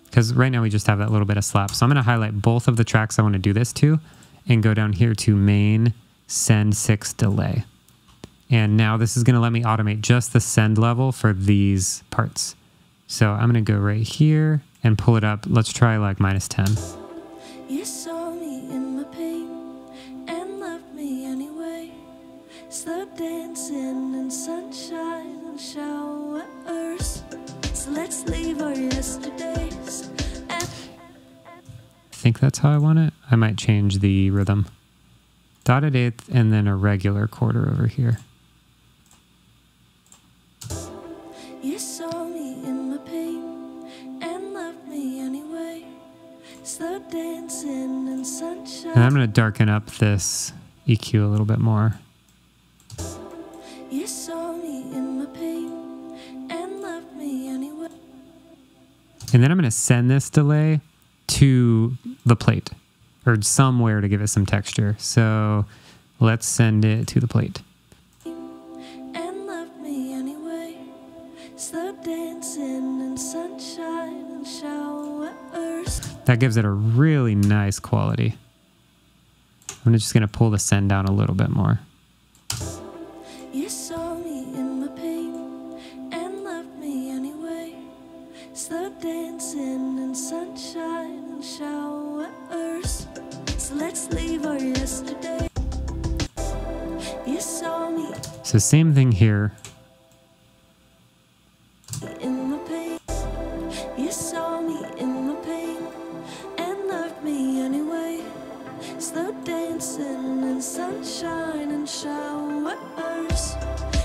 Because right now we just have that little bit of slap. So I'm going to highlight both of the tracks I want to do this to and go down here to main, send 6 delay. And now this is going to let me automate just the send level for these parts. So I'm going to go right here and pull it up. Let's try like -10. You saw me in my pain dancing in sunshine and showers. So let's leave our yesterdays. I think that's how I want it. I might change the rhythm. Dotted eighth and then a regular quarter over here. You saw me in my pain and loved me anyway. Slow dancing in sunshine. And I'm going to darken up this EQ a little bit more. You saw me in my pain and loved me anyway. And then I'm going to send this delay to the plate or somewhere to give it some texture. So let's send it to the plate. And loved me anyway. Slow dancing in sunshine and showers. That gives it a really nice quality. I'm just going to pull the send down a little bit more. You saw me in my pain and loved me anyway. Slow dancing in sunshine and showers. So let's leave our yesterday. You saw me So same thing here. in my pain. You saw me in my pain and loved me anyway. Slow dancing in sunshine and showers.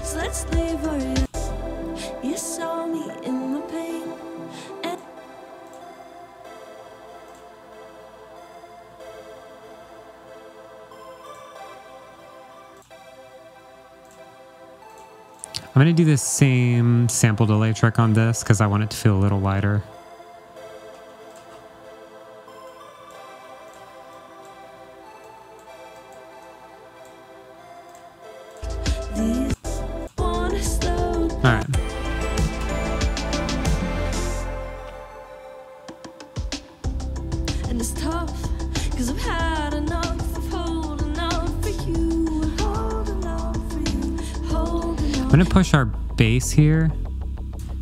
So let's leave our You saw me in my pain and I'm going to do the same sample delay trick on this because I want it to feel a little wider. these wanna slow All right. and it's tough, cause I've had enough of holding on for you, holding on for you, holding on. I'm going to push our bass here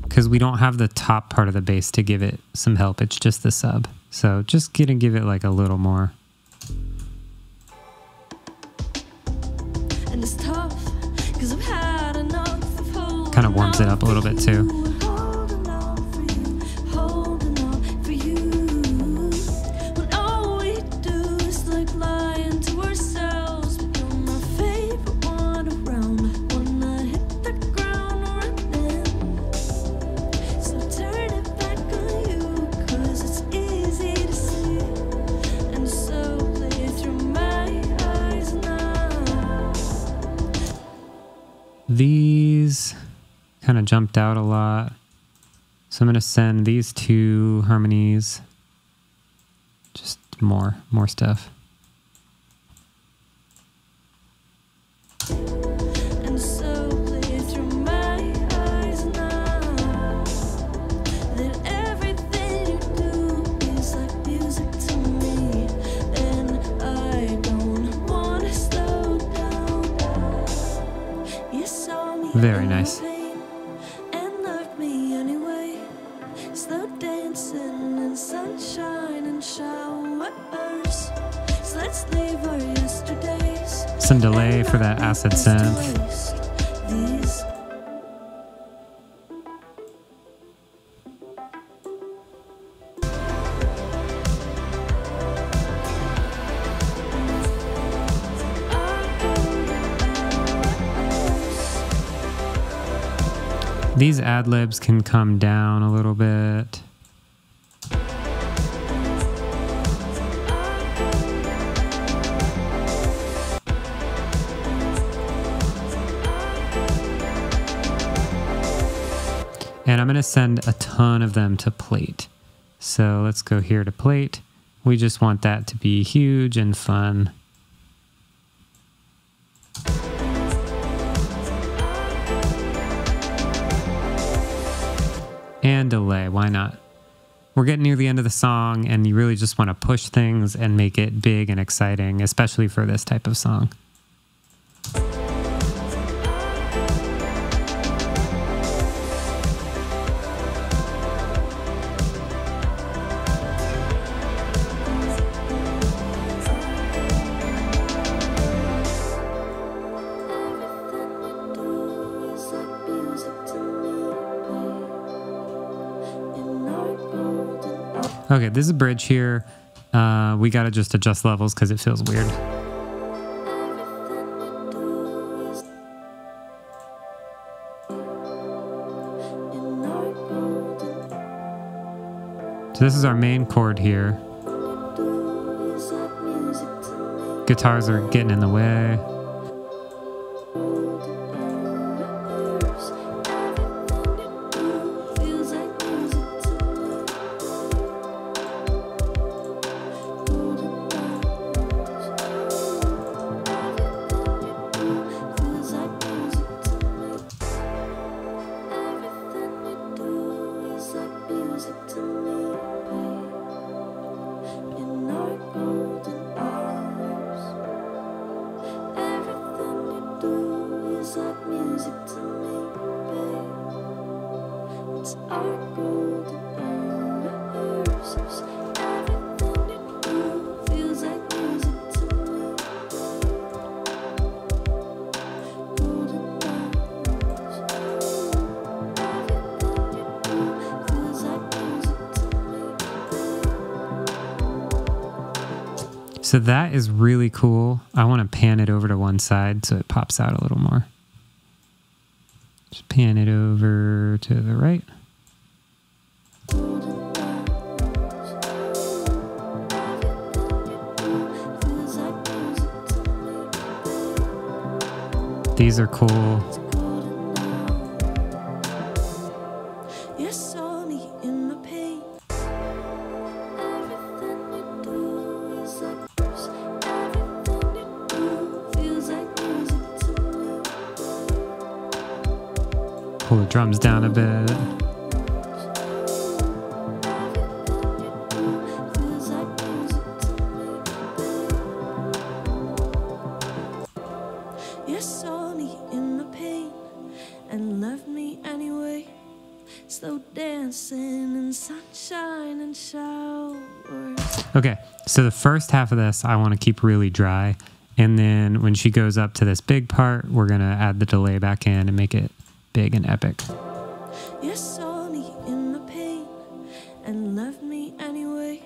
because we don't have the top part of the bass to give it some help. It's just the sub. So just gonna give it like a little more. And it's tough, cause I've had enough of holding Kind of warms it up a little bit too. holding on for you, holding on for you. When all we do is like lying to ourselves, but you're my favorite one around. Wanna hit the ground running. So turn it back on you, cause it's easy to see. And so play through my eyes now. These kind of jumped out a lot. So I'm going to send these two harmonies. Just more stuff. And so play through my eyes now. That everything you do is like music to me. And I don't wanna slow down. You saw me Very in nice. my pain and loved me anyway. Slow dancing in sunshine and showers. So let's leave our yesterdays. Some delay for that acid synth. These These ad-libs can come down a little bit. And I'm going to send a ton of them to plate. So let's go here to plate. We just want that to be huge and fun. And delay, why not? We're getting near the end of the song and you really just want to push things and make it big and exciting, especially for this type of song. everything Okay, this is a bridge here. We gotta just adjust levels because it feels weird. So this is our main chord here. Guitars are getting in the way. So that is really cool. I want to pan it over to one side so it pops out a little more. Just pan it over to the right. These are cool. Pull the drums down a bit. You saw me in my pain and loved me anyway. Slow dancing in sunshine and showers. Okay, so the first half of this I want to keep really dry. And then when she goes up to this big part, we're going to add the delay back in and make it big and epic. You saw me in my pain and loved me anyway.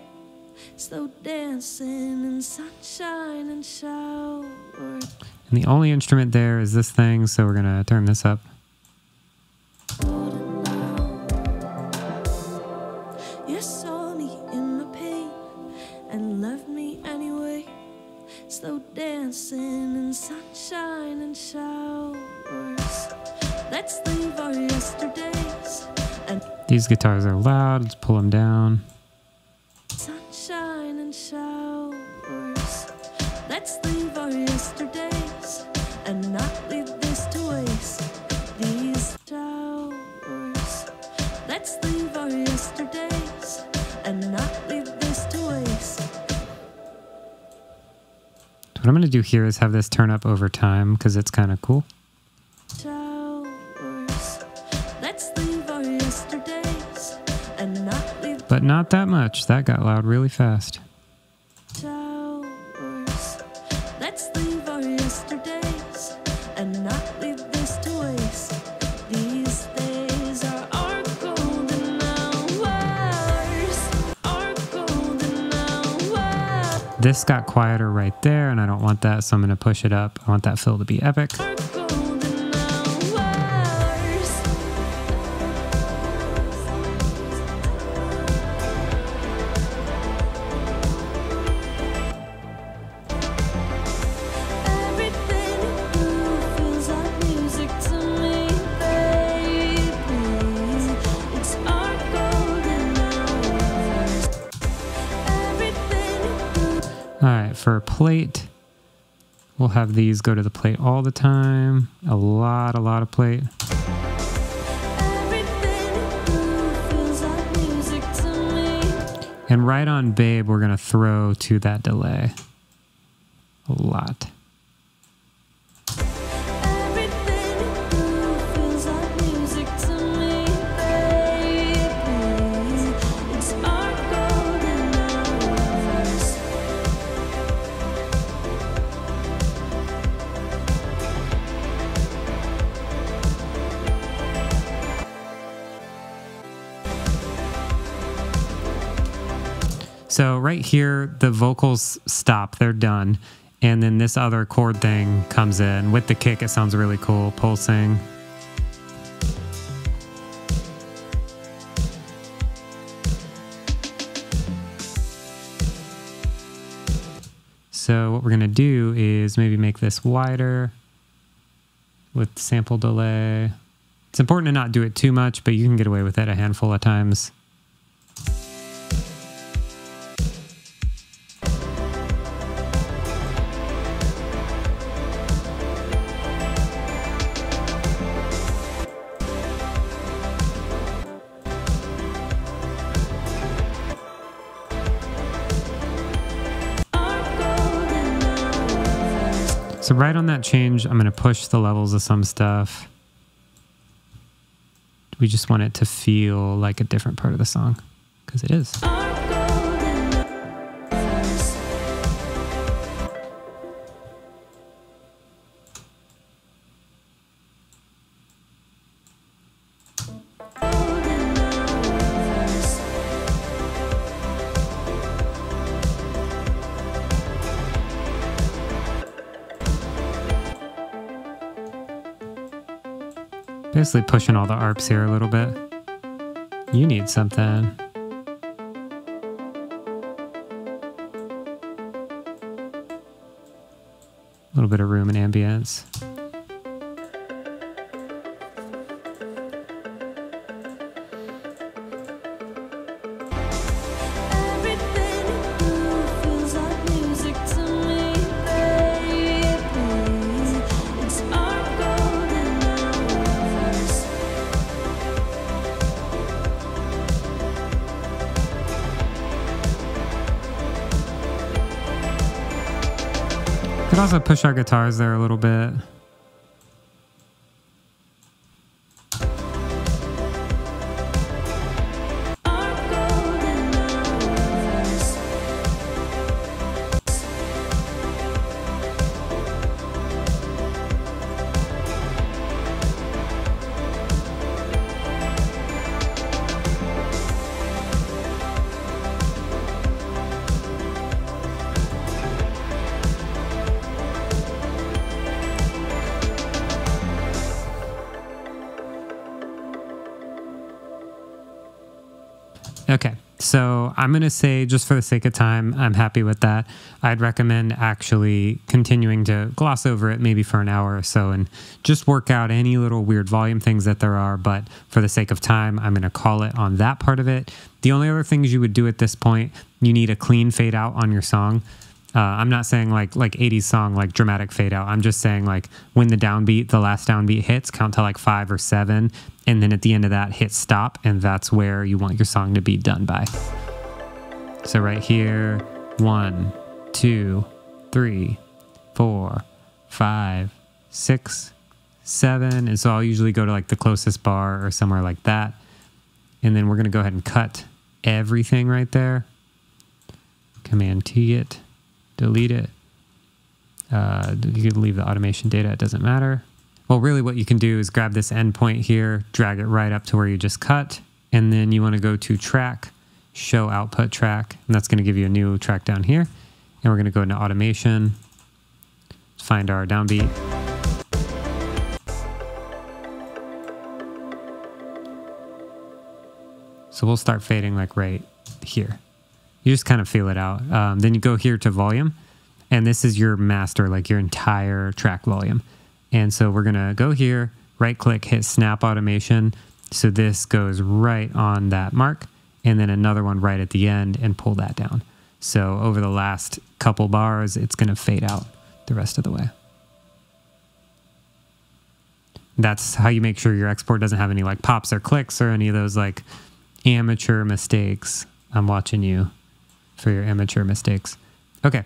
Slow dancing in sunshine and showers. And the only instrument there is this thing, so we're gonna turn this up. You saw me in my pain and loved me anyway. Slow dancing in sunshine and showers. Let's leave our yesterdays and these guitars are loud, let's pull them down. sunshine and showers. Let's leave our yesterdays and not leave this to waste. These showers. Let's leave our yesterdays and not leave this to waste. What I'm gonna do here is have this turn up over time because it's kind of cool. But not that much. That got loud really fast. Let's leave our yesterdays and not leave this to waste. These days are our golden hours. Our golden hours. This got quieter right there, and I don't want that, so I'm going to push it up. I want that fill to be epic. Our golden hours. For a plate, we'll have these go to the plate all the time. A lot of plate. And right on Babe, we're gonna throw to that delay. A lot. So right here, the vocals stop, they're done. And then this other chord thing comes in. With the kick, it sounds really cool, pulsing. So what we're gonna do is maybe make this wider with sample delay. It's important to not do it too much, but you can get away with it a handful of times. So right on that change, I'm going to push the levels of some stuff. We just want it to feel like a different part of the song, because it is. Basically pushing all the ARPs here a little bit. You need something. A little bit of room and ambience. Could also push our guitars there a little bit. Okay, so I'm going to say, just for the sake of time, I'm happy with that. I'd recommend actually continuing to gloss over it maybe for an hour or so and just work out any little weird volume things that there are. But for the sake of time, I'm going to call it on that part of it. The only other things you would do at this point, you need a clean fade out on your song. I'm not saying like 80s song, like dramatic fade out. I'm just saying like when the downbeat, the last downbeat hits, count to like 5 or 7. And then at the end of that, hit stop. And that's where you want your song to be done by. So right here, 1, 2, 3, 4, 5, 6, 7. And so I'll usually go to like the closest bar or somewhere like that. And then we're going to go ahead and cut everything right there. Command T it. Delete it. You can leave the automation data, it doesn't matter. Well, really what you can do is grab this endpoint here, drag it right up to where you just cut, and then you want to go to track, show output track, and that's going to give you a new track down here. And we're going to go into automation, find our downbeat. So we'll start fading like right here. You just kind of feel it out. Then you go here to volume, and this is your master, like your entire track volume. And so we're gonna go here, right click, hit snap automation. So this goes right on that mark, and then another one right at the end and pull that down. So over the last couple bars, it's gonna fade out the rest of the way. That's how you make sure your export doesn't have any like pops or clicks or any of those like amateur mistakes. I'm watching you for your amateur mistakes. Okay,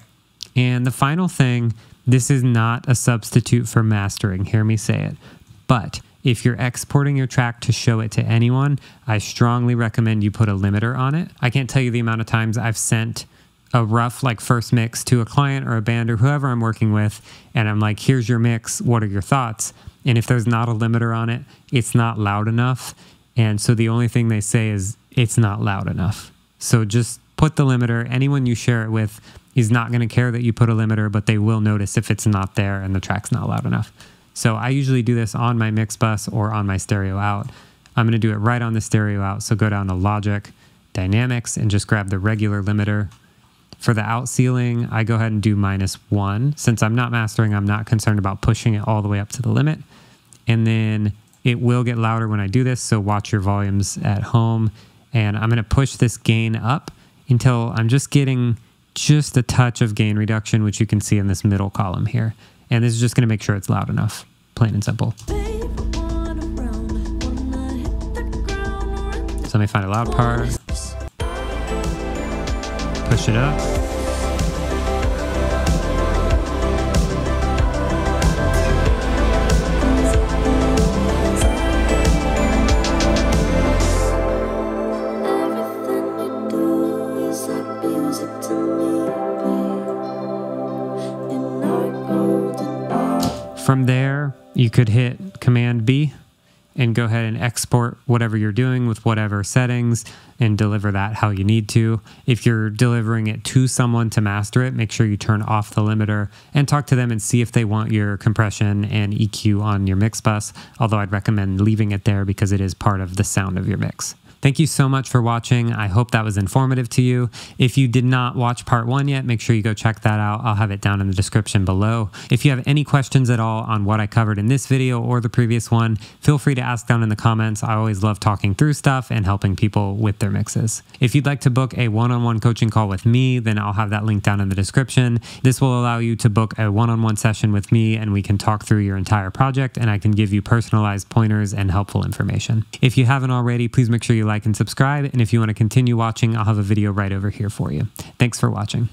and the final thing, this is not a substitute for mastering, hear me say it, but if you're exporting your track to show it to anyone, I strongly recommend you put a limiter on it. I can't tell you the amount of times I've sent a rough like first mix to a client or a band or whoever I'm working with, and I'm like, here's your mix, what are your thoughts? And if there's not a limiter on it, it's not loud enough. And so the only thing they say is, it's not loud enough. So just put the limiter. Anyone you share it with is not going to care that you put a limiter, but they will notice if it's not there and the track's not loud enough. So I usually do this on my mix bus or on my stereo out. I'm going to do it right on the stereo out. So go down to Logic, Dynamics, and just grab the regular limiter. For the out ceiling, I go ahead and do -1. Since I'm not mastering, I'm not concerned about pushing it all the way up to the limit. And then it will get louder when I do this, so watch your volumes at home. And I'm going to push this gain up until I'm just getting just a touch of gain reduction, which you can see in this middle column here. And this is just going to make sure it's loud enough, plain and simple. So let me find a loud part. Push it up. From there, you could hit Command B and go ahead and export whatever you're doing with whatever settings and deliver that how you need to. If you're delivering it to someone to master it, make sure you turn off the limiter and talk to them and see if they want your compression and EQ on your mix bus, although I'd recommend leaving it there because it is part of the sound of your mix. Thank you so much for watching. I hope that was informative to you. If you did not watch part 1 yet, make sure you go check that out. I'll have it down in the description below. If you have any questions at all on what I covered in this video or the previous one, feel free to ask down in the comments. I always love talking through stuff and helping people with their mixes. If you'd like to book a one-on-one coaching call with me, then I'll have that link down in the description. This will allow you to book a one-on-one session with me and we can talk through your entire project and I can give you personalized pointers and helpful information. If you haven't already, please make sure you like and subscribe, and if you want to continue watching, I'll have a video right over here for you. Thanks for watching.